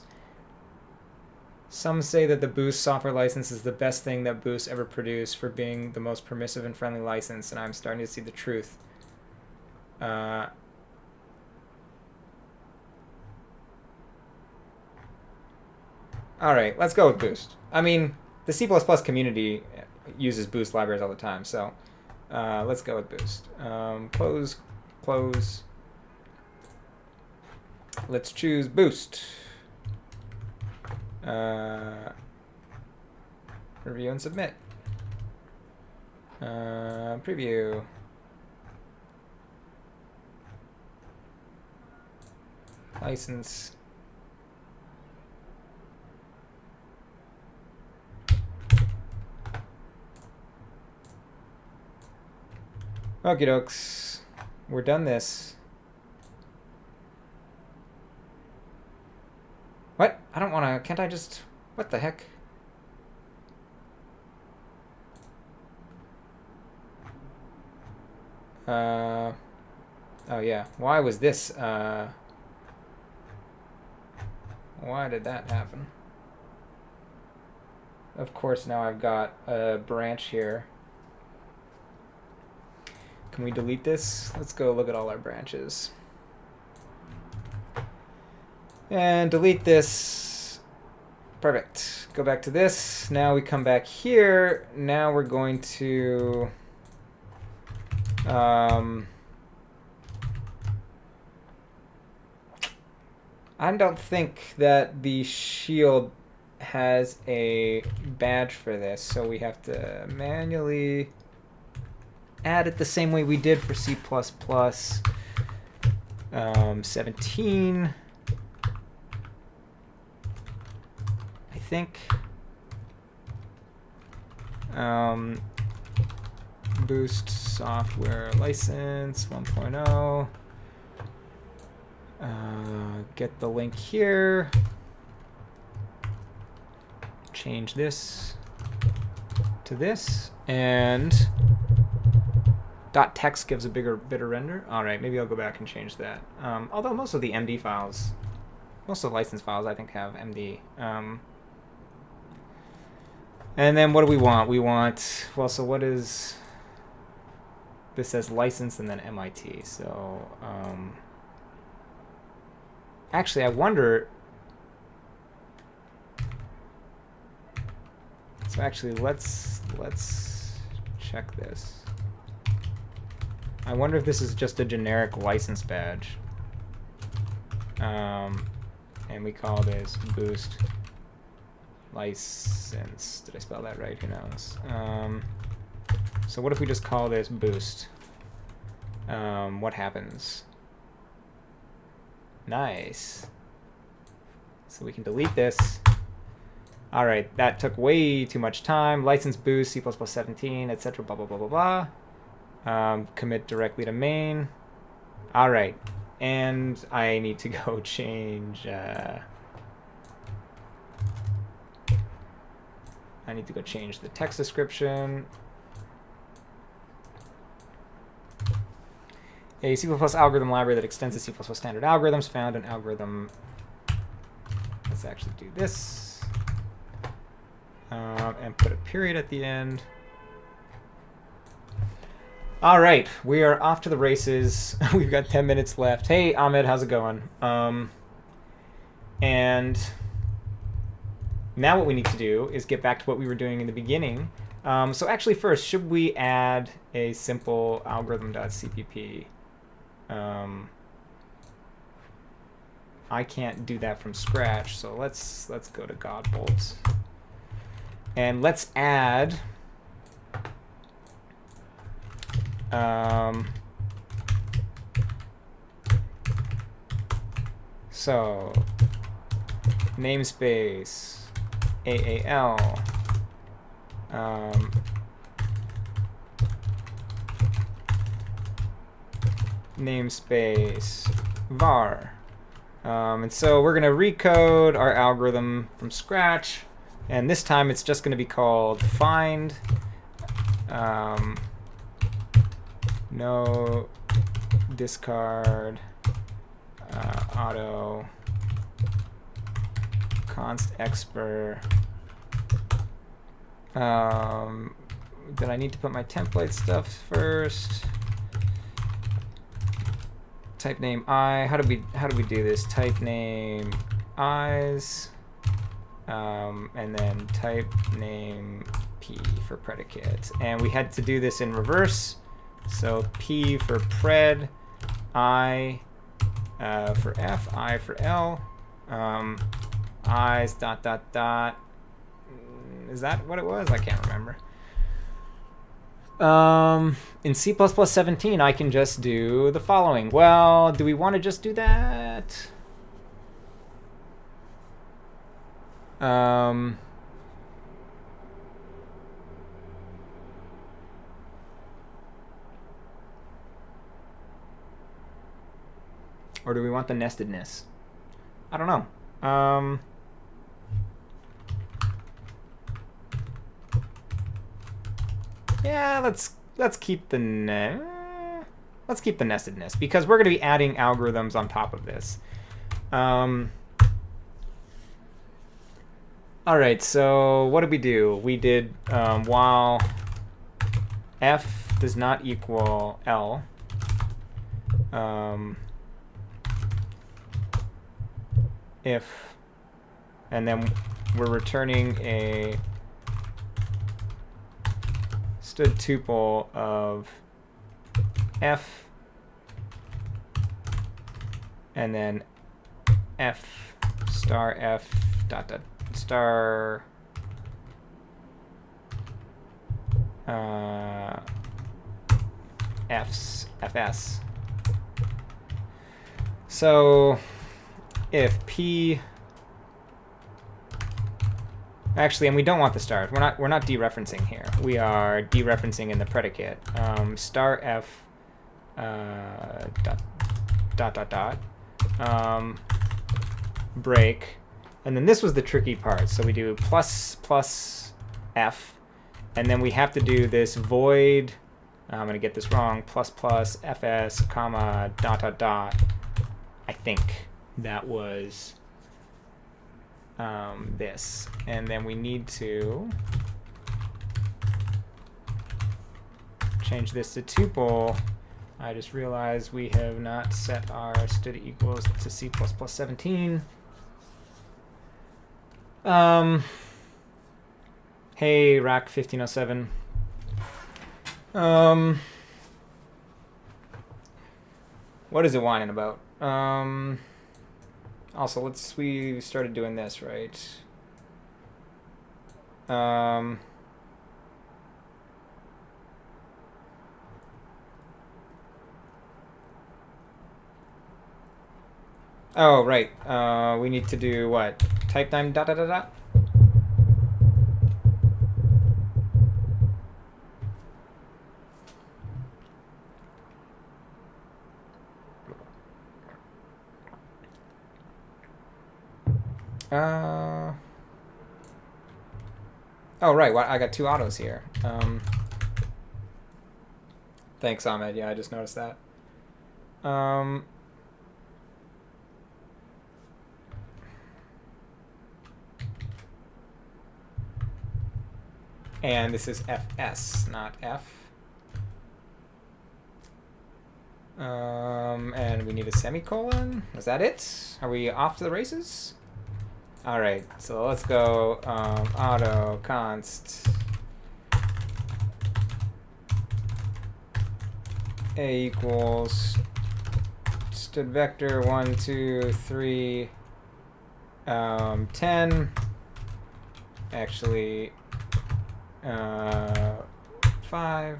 Some say that the Boost software license is the best thing that Boost ever produced for being the most permissive and friendly license, and I'm starting to see the truth. All right, let's go with Boost. I mean, the C++ community uses Boost libraries all the time, so let's go with Boost. Close. Let's choose Boost. Review and submit. Preview. license. Okie dokes. We're done this. What? I don't want to... Can't I just... What the heck? Oh yeah. Why was this? Why did that happen? Of course, now I've got a branch here. Can we delete this? Let's go look at all our branches. And delete this. Perfect. Go back to this. Now we come back here. Now we're going to... I don't think that the shield has a badge for this, so we have to manually add it the same way we did for C++ 17. I think. Boost software license 1.0. Get the link here. Change this to this, and .text gives a bigger render. All right, maybe I'll go back and change that. Although most of the MD files, most of the license files, I think have MD. And then what do we want? We want, well, so what is, this says license and then MIT. So actually, I wonder, so actually let's check this. I wonder if this is just a generic license badge. And we call this boost license. Did I spell that right? Who knows? So what if we just call this boost? What happens? Nice. So we can delete this. All right, that took way too much time. License boost, C++ 17, etc. Blah blah blah blah blah. Commit directly to main. All right, and I need to go change. I need to go change the text description. A C++ algorithm library that extends the C++ standard algorithms found in algorithm. Let's actually do this. And put a period at the end. All right, we are off to the races. We've got 10 minutes left. Hey, Ahmed, how's it going? And now what we need to do is get back to what we were doing in the beginning. So actually first, should we add a simple algorithm.cpp? I can't do that from scratch, so let's go to Godbolt. And let's add so namespace AAL namespace var, and so we're going to recode our algorithm from scratch, and this time it's just going to be called find no discard auto const expr. Did I need to put my template stuff first? Type name I. How do we do this? Type name eyes, and then type name P for predicate. And we had to do this in reverse. So P for pred, I for F, I for L, eyes dot dot dot. Is that what it was? I can't remember. In C++ 17, I can just do the following. Well, do we want to just do that? Or do we want the nestedness? I don't know. Yeah, let's keep the nestedness, because we're going to be adding algorithms on top of this. All right, so what did we do? We did while f does not equal L, if, and then we're returning a stood tuple of f, and then f star f dot dot star fs. So if p, actually, and we don't want the stars. We're not dereferencing here. We are dereferencing in the predicate. Star f dot break, and then this was the tricky part. So we do plus f, and then we have to do this void. I'm gonna get this wrong. Plus fs comma dot. I think that was this, and then we need to change this to tuple. I just realized we have not set our std equals to C++17. Hey, rack 1507. What is it whining about? Also, we started doing this, right? Oh, right. We need to do what? Type time dot. Oh, right. Well, I got two autos here. Thanks, Ahmed. Yeah, I just noticed that. And this is fs, not f. And we need a semicolon. Is that it? Are we off to the races? All right, so let's go auto const a equals std vector 1 2 3 10. Actually 5.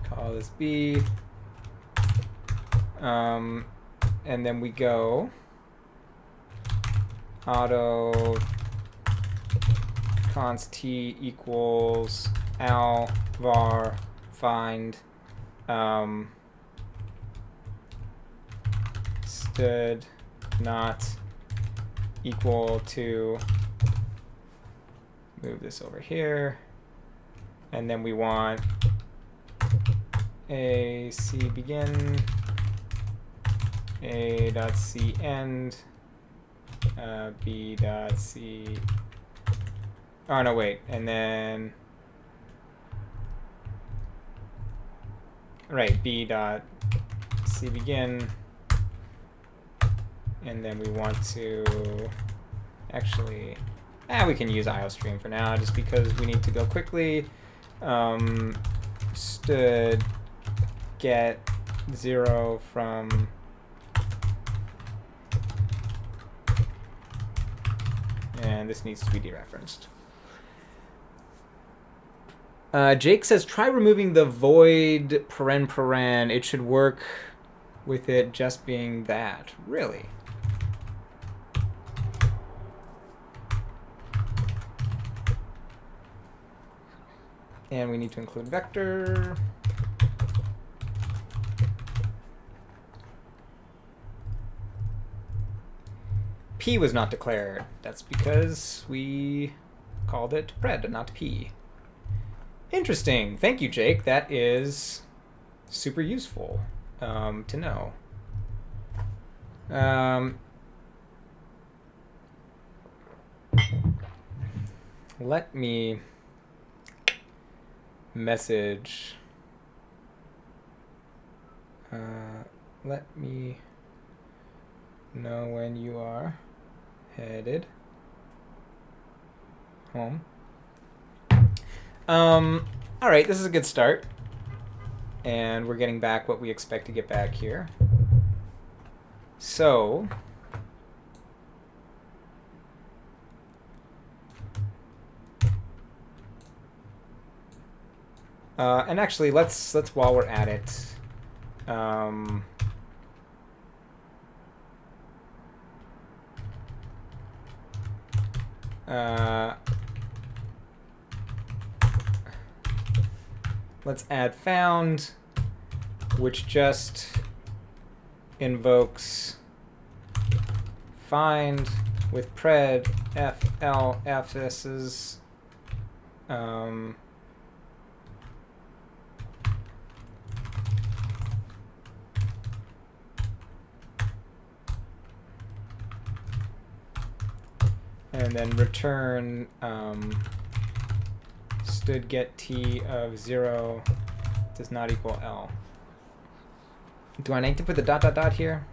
Call this b. And then we go auto const t equals al var find std not equal to, move this over here, and then we want a c begin, a dot c end, b dot c, oh no, wait, and then, right, b dot c begin, and then we want to, actually, we can use IOStream for now, just because we need to go quickly. Std get 0 from and this needs to be dereferenced. Jake says, try removing the void paren. It should work with it just being that. Really? And we need to include vector. P was not declared. That's because we called it pred, not P. Interesting. Thank you, Jake. That is super useful to know. Let me message. Let me know when you are headed home. All right, this is a good start. And we're getting back what we expect to get back here. So, and actually, let's while we're at it, let's add found, which just invokes find with pred flfs's and then return std get t of 0 does not equal L. Do I need to put the dot dot dot here?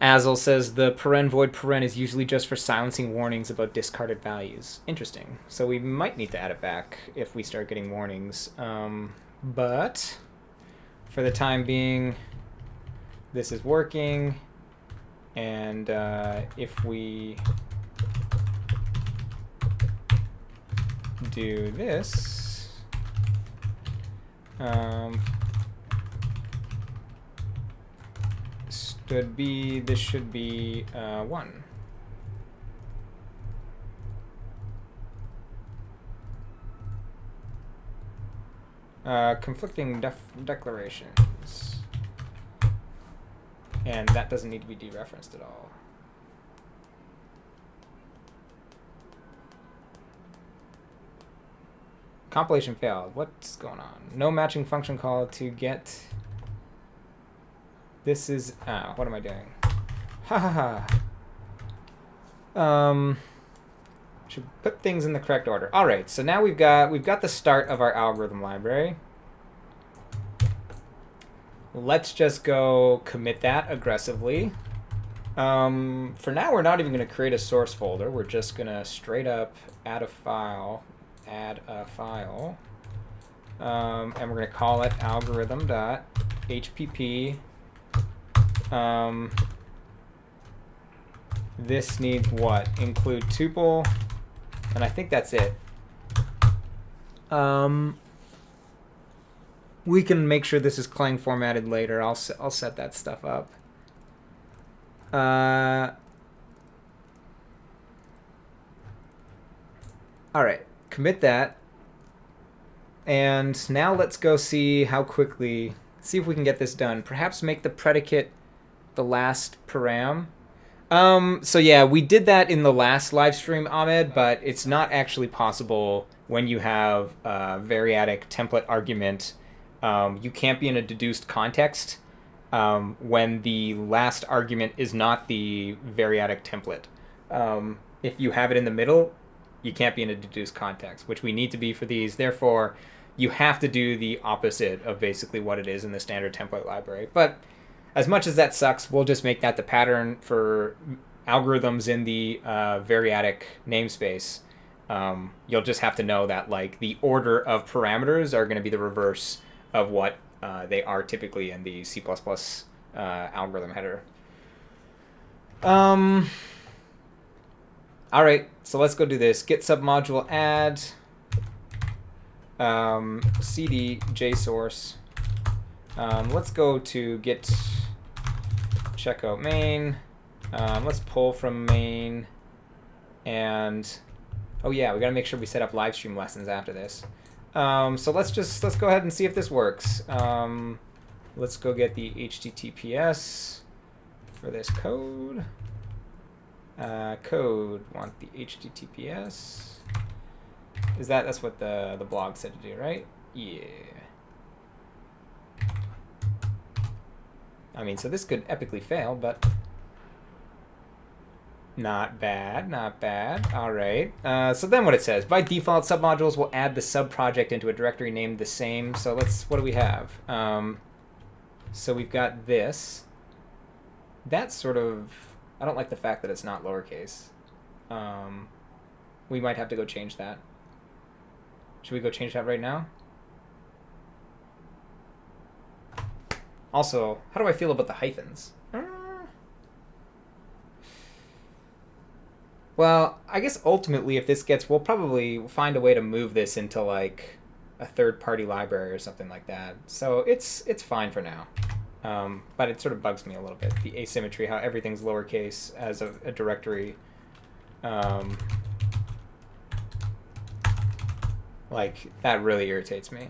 Azel says the paren void paren is usually just for silencing warnings about discarded values. Interesting. So we might need to add it back if we start getting warnings. But for the time being, this is working. And if we do this, std b, this should be 1. Conflicting declarations. And that doesn't need to be dereferenced at all. Compilation failed. What's going on? No matching function call to get. This is. What am I doing? Ha ha ha. Should put things in the correct order. All right. So now we've got the start of our algorithm library. Let's just go commit that aggressively. For now, we're not even going to create a source folder. We're just going to straight up add a file. And we're going to call it algorithm.hpp. This needs what? Include tuple. And I think that's it. We can make sure this is Clang formatted later. I'll set that stuff up. All right. Commit that. And now let's go see how quickly, see if we can get this done. Perhaps make the predicate the last param. So yeah, we did that in the last live stream, Ahmed, but it's not actually possible when you have a variadic template argument. You can't be in a deduced context when the last argument is not the variadic template. If you have it in the middle, you can't be in a deduced context, which we need to be for these. Therefore, you have to do the opposite of basically what it is in the standard template library. But as much as that sucks, we'll just make that the pattern for algorithms in the variadic namespace. You'll just have to know that like the order of parameters are going to be the reverse of what they are typically in the C++ algorithm header. All right, so let's go do this. Git submodule add cd jsource. Let's go to git checkout main. Let's pull from main, and oh yeah, we got to make sure we set up LiveStream lessons after this. So let's go ahead and see if this works. Let's go get the HTTPS for this code. Want the HTTPS. That's what the blog said to do, right? Yeah. I mean, so this could epically fail, but not bad, not bad. All right. So then what it says, by default, submodules will add the subproject into a directory named the same. So what do we have? So we've got this. That's sort of, I don't like the fact that it's not lowercase. We might have to go change that. Should we go change that right now? Also, how do I feel about the hyphens? Well, I guess ultimately if this gets, we'll probably find a way to move this into like a third-party library or something like that. So it's fine for now. But it sort of bugs me a little bit, the asymmetry, how everything's lowercase as a directory. Like, that really irritates me.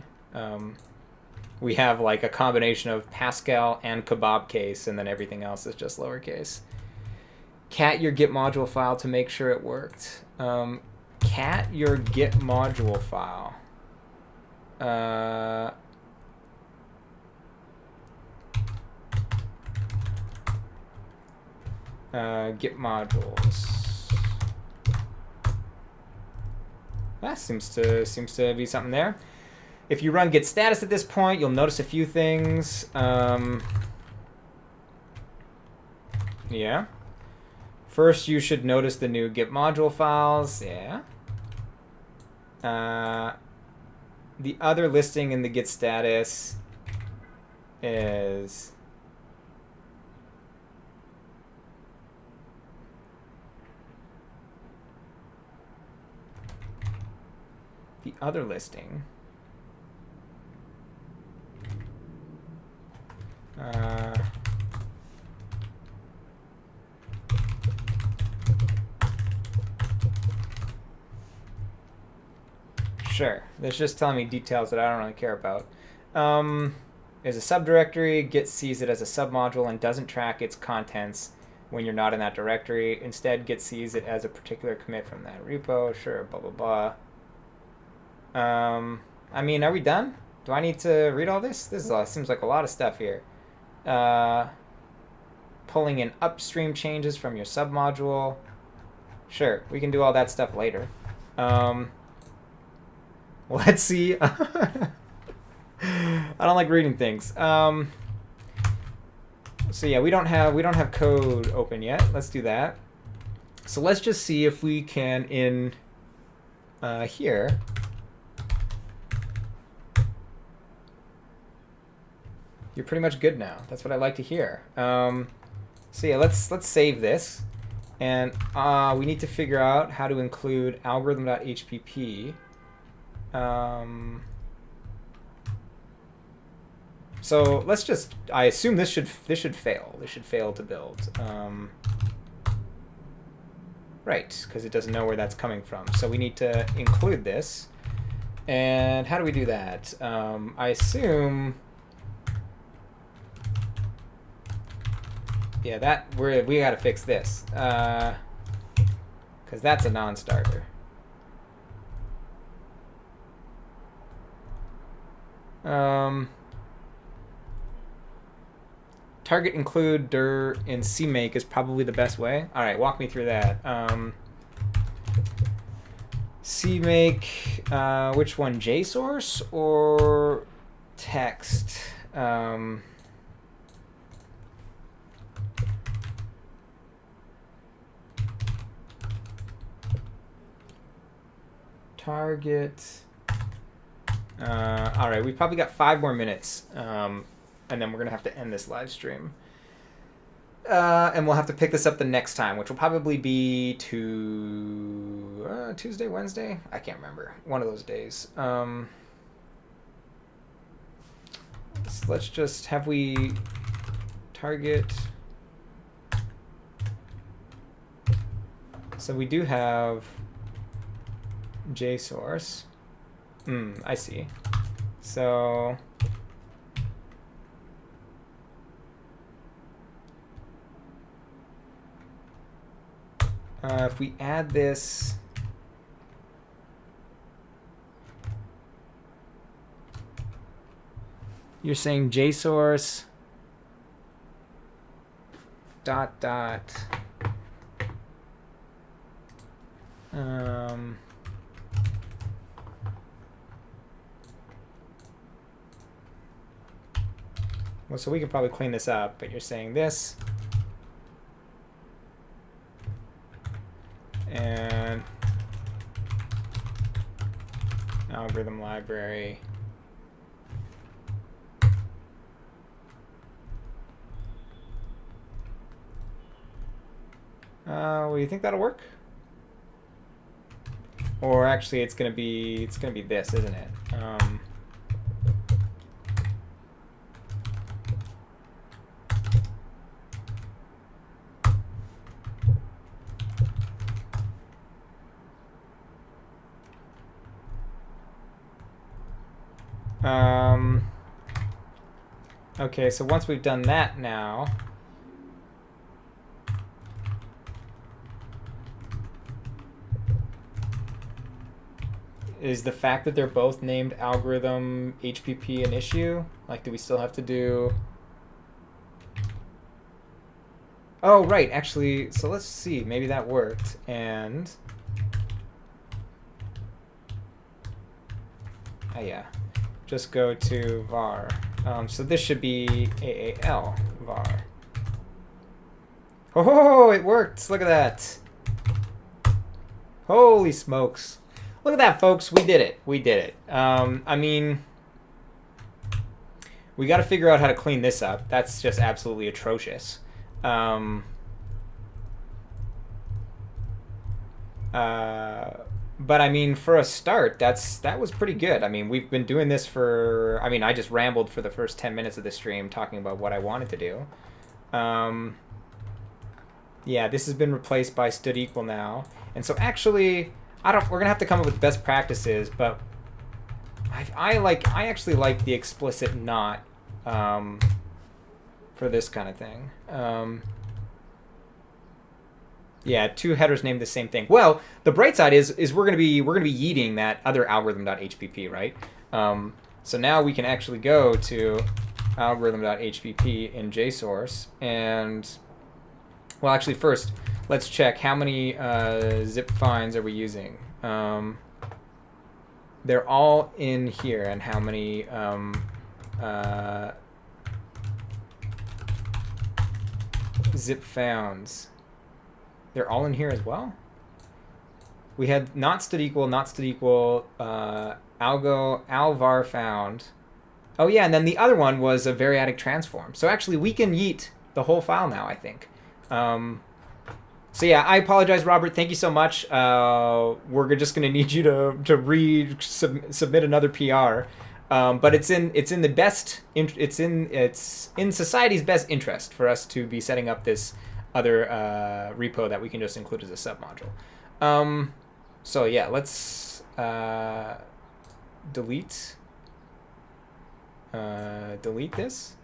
We have like a combination of Pascal and kebab case, and then everything else is just lowercase. Cat your Git module file to make sure it worked. Cat your Git module file. Git modules. That seems to be something there. If you run git status at this point, you'll notice a few things. Yeah. First, you should notice the new Git module files. Yeah. The other listing in the git status is the other listing. Sure, that's just telling me details that I don't really care about. Is a subdirectory, Git sees it as a submodule and doesn't track its contents when you're not in that directory. Instead, Git sees it as a particular commit from that repo. Sure, blah, blah, blah. I mean, are we done? Do I need to read all this? This seems like a lot of stuff here. Pulling in upstream changes from your submodule. Sure, we can do all that stuff later. Let's see. I don't like reading things. So yeah, we don't have code open yet. Let's do that. So let's just see if we can in here. You're pretty much good now. That's what I like to hear. So yeah, let's save this, and we need to figure out how to include algorithm.hpp. So let's just, I assume this should fail. This should fail to build. Right, because it doesn't know where that's coming from. So we need to include this. And how do we do that? I assume, yeah, we got to fix this, because that's a non-starter. Target include dir in CMake is probably the best way. All right, walk me through that. CMake, which one, JSource or text? Target. All right, we've probably got 5 more minutes, and then we're gonna have to end this live stream. And we'll have to pick this up the next time, which will probably be Tuesday, Wednesday? I can't remember. One of those days. So let's just, have we target So we do have JSource. I see. So if we add this, you're saying JSource dot well, so we could probably clean this up, but you're saying this and algorithm library. Well, you think that'll work? Or actually, it's gonna be this, isn't it? Okay, so once we've done that now, is the fact that they're both named algorithm HPP an issue? Like, do we still have to do... Oh, right, actually, so let's see, maybe that worked, and... Oh, yeah. Just go to var. So this should be AAL var. Oh, it worked! Look at that! Holy smokes! Look at that, folks! We did it. We did it. I mean, we got to figure out how to clean this up. That's just absolutely atrocious. But I mean, for a start, that was pretty good. I mean, we've been doing this for... I mean, I just rambled for the first 10 minutes of the stream talking about what I wanted to do. Yeah, this has been replaced by stood equal now. And so actually, we're gonna have to come up with best practices, but I actually like the explicit not for this kind of thing. Yeah, two headers named the same thing. Well, the bright side is we're gonna be yeeting that other algorithm.hpp, right? So now we can actually go to algorithm.hpp in JSource, and well, actually first let's check how many zip finds are we using. They're all in here, and how many zip founds? They're all in here as well. We had not stood equal, algo, alvar found. Oh yeah, and then the other one was a variadic transform. So actually we can yeet the whole file now, I think. So yeah, I apologize, Robert. Thank you so much. We're just gonna need you to submit another PR. But it's in society's best interest for us to be setting up this other repo that we can just include as a submodule. So yeah, let's delete this.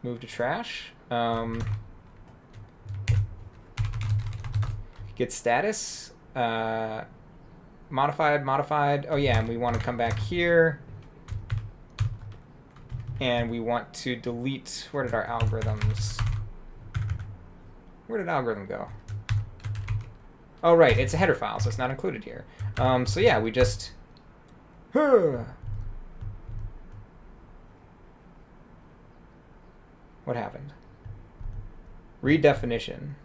Move to trash. Get status. Modified. Oh yeah, and we want to come back here. And we want to delete, where did our algorithms... Where did algorithm go? Oh, right, it's a header file, so it's not included here. So yeah, we just... What happened? Redefinition.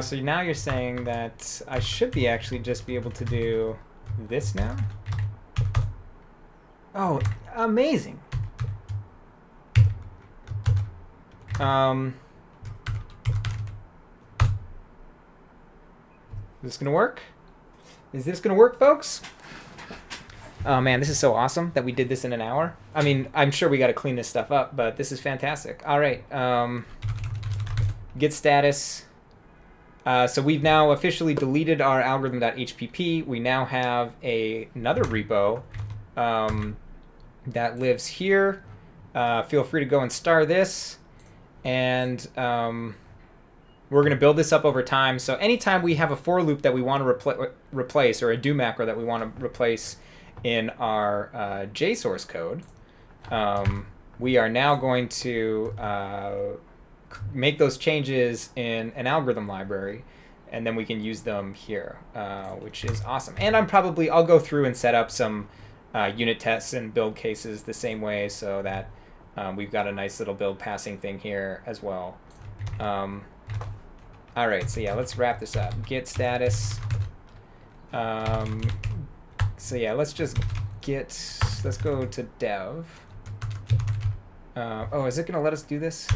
So now you're saying that I should be actually just be able to do this now? Oh, amazing. this gonna work? Is this gonna work, folks? Oh man, this is so awesome that we did this in an hour. I mean, I'm sure we got to clean this stuff up, but this is fantastic. All right, git status. So we've now officially deleted our algorithm.hpp. We now have another repo that lives here. Feel free to go and star this. And we're going to build this up over time. So anytime we have a for loop that we want to replace, or a do macro that we want to replace in our JSource code, we are now going to make those changes in an algorithm library, and then we can use them here, which is awesome. And I'll go through and set up some unit tests and build cases the same way, so that we've got a nice little build passing thing here as well. All right, so yeah, let's wrap this up. Git status. So yeah, let's just let's go to dev. Oh, is it going to let us do this?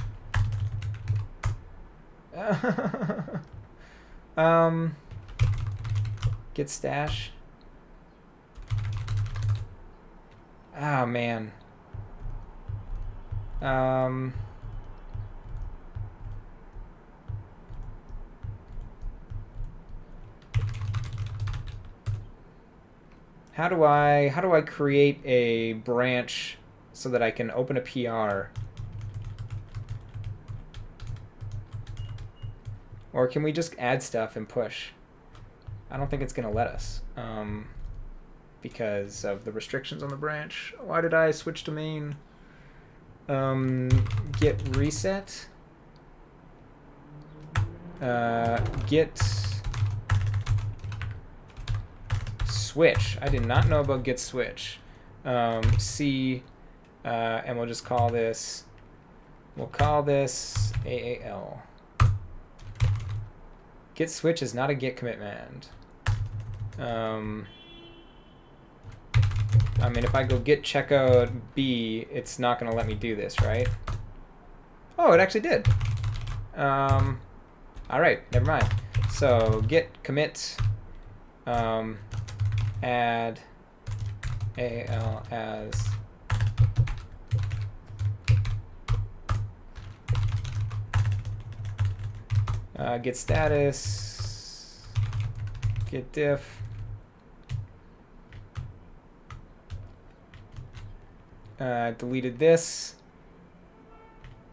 Git stash. Oh, man. How do I create a branch so that I can open a PR? Or can we just add stuff and push? I don't think it's going to let us because of the restrictions on the branch. Why did I switch to main? Git reset. Git switch. I did not know about git switch. C, and we'll just call this. We'll call this AAL. Git switch is not a git commit command. I mean, if I go git checkout B, it's not going to let me do this, right? Oh, it actually did. All right, never mind. So git commit, add AAL as git status, git diff, deleted this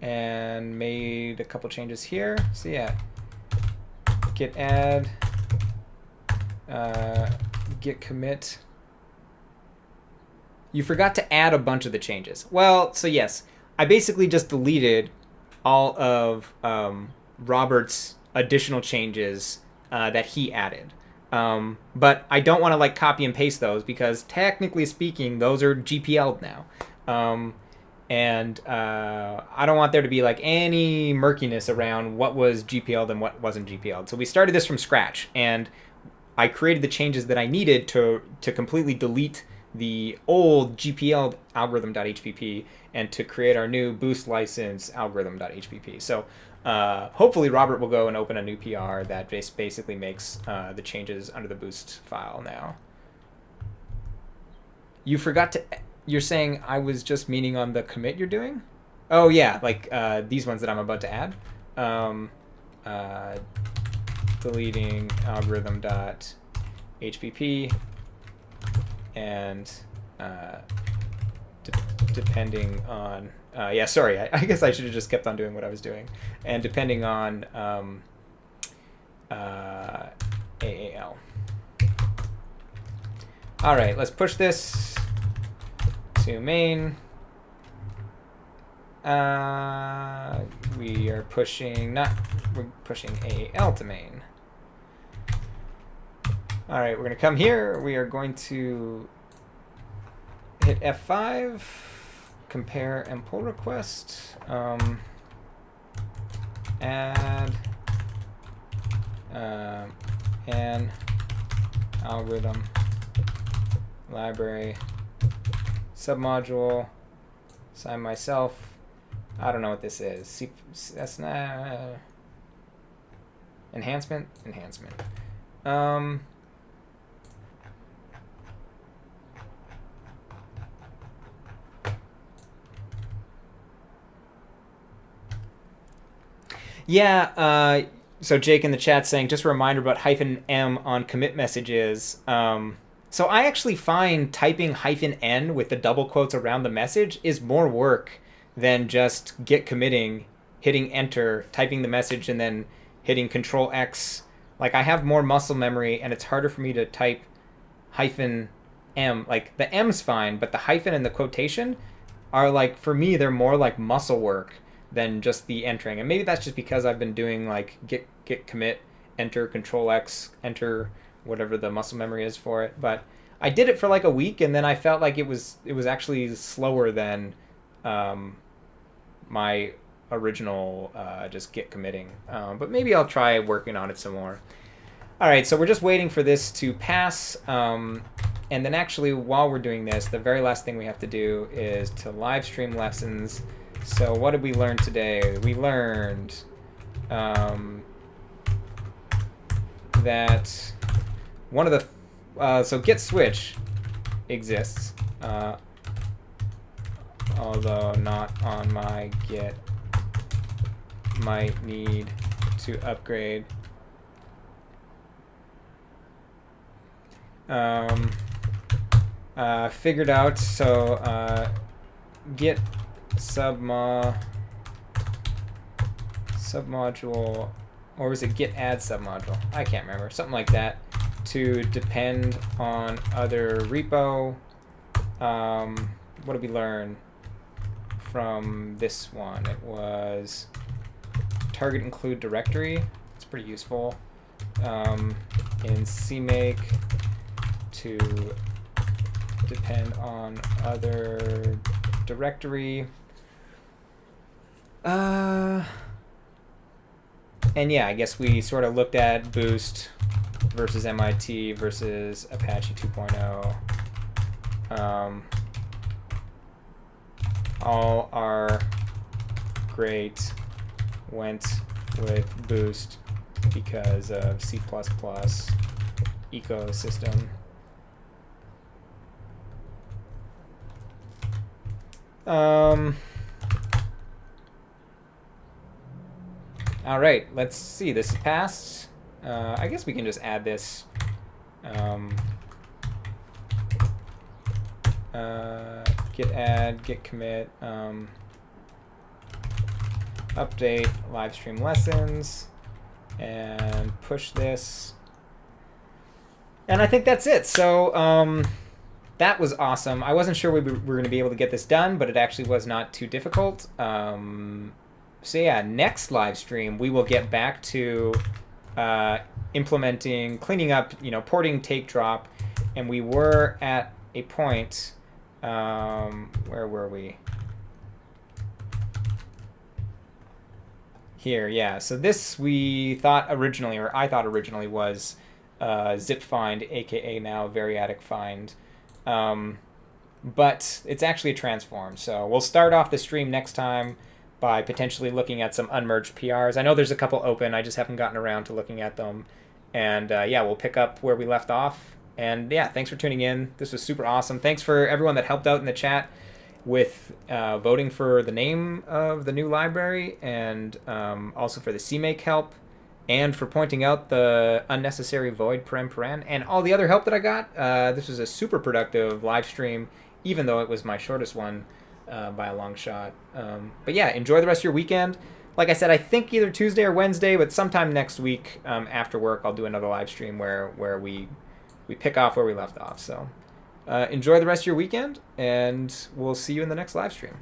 and made a couple changes here. So yeah, git add, git commit. You forgot to add a bunch of the changes. Well, so yes, I basically just deleted all of Robert's additional changes that he added. But I don't want to like copy and paste those because technically speaking, those are GPL'd now. And I don't want there to be like any murkiness around what was GPL'd and what wasn't GPL'd. So we started this from scratch, and I created the changes that I needed to completely delete the old GPL algorithm.hpp and to create our new boost license algorithm.hpp. So hopefully Robert will go and open a new PR that basically makes the changes under the boost file now. You forgot to... You're saying I was just meaning on the commit you're doing? Oh yeah, like these ones that I'm about to add. Deleting algorithm.hpp and depending on... yeah, sorry, I guess I should have just kept on doing what I was doing. And depending on AAL. All right, let's push this to main. We are pushing, we're pushing AAL to main. All right, we're going to come here. We are going to hit F5, compare and pull request, add an algorithm library submodule, assign myself. I don't know what this is. That's not enhancement. Yeah, so Jake in the chat saying, just a reminder about -m on commit messages. So I actually find typing -n with the double quotes around the message is more work than just git committing, hitting enter, typing the message, and then hitting Control X. Like, I have more muscle memory, and it's harder for me to type -m. Like, the M's fine, but the hyphen and the quotation are, like, for me, they're more like muscle work than just the entering. And maybe that's just because I've been doing like git commit, enter, Control X, enter, whatever the muscle memory is for it. But I did it for like a week, and then I felt like it was actually slower than my original just git committing. But maybe I'll try working on it some more. All right, so we're just waiting for this to pass. And then actually, while we're doing this, the very last thing we have to do is to live stream lessons. So what did we learn today? We learned that one of the so git switch exists, although not on my git. Might need to upgrade. Figured out. So git submodule, or was it git add submodule? I can't remember. Something like that. To depend on other repo. What did we learn from this one? It was target include directory. It's pretty useful. In CMake to depend on other directory. And yeah, I guess we sort of looked at Boost versus MIT versus Apache 2.0. All our great went with Boost because of C++ ecosystem. All right, let's see. This is passed. I guess we can just add this. Git add, git commit, update, live stream lessons, and push this. And I think that's it. So that was awesome. I wasn't sure we were going to be able to get this done, but it actually was not too difficult. So yeah, next live stream we will get back to implementing, cleaning up, porting take drop, and we were at a point. Where were we? Here, yeah. So this we thought originally, or I thought originally, was zip find, aka now variadic find. But it's actually a transform. So we'll start off the stream next time by potentially looking at some unmerged PRs. I know there's a couple open. I just haven't gotten around to looking at them. And yeah, we'll pick up where we left off. And yeah, thanks for tuning in. This was super awesome. Thanks for everyone that helped out in the chat with voting for the name of the new library, and also for the CMake help, and for pointing out the unnecessary void paren, and all the other help that I got. This was a super productive live stream, even though it was my shortest one by a long shot. But yeah, enjoy the rest of your weekend. Like I said, I think either Tuesday or Wednesday, but sometime next week after work, I'll do another live stream where we pick off where we left off. So enjoy the rest of your weekend, and we'll see you in the next live stream.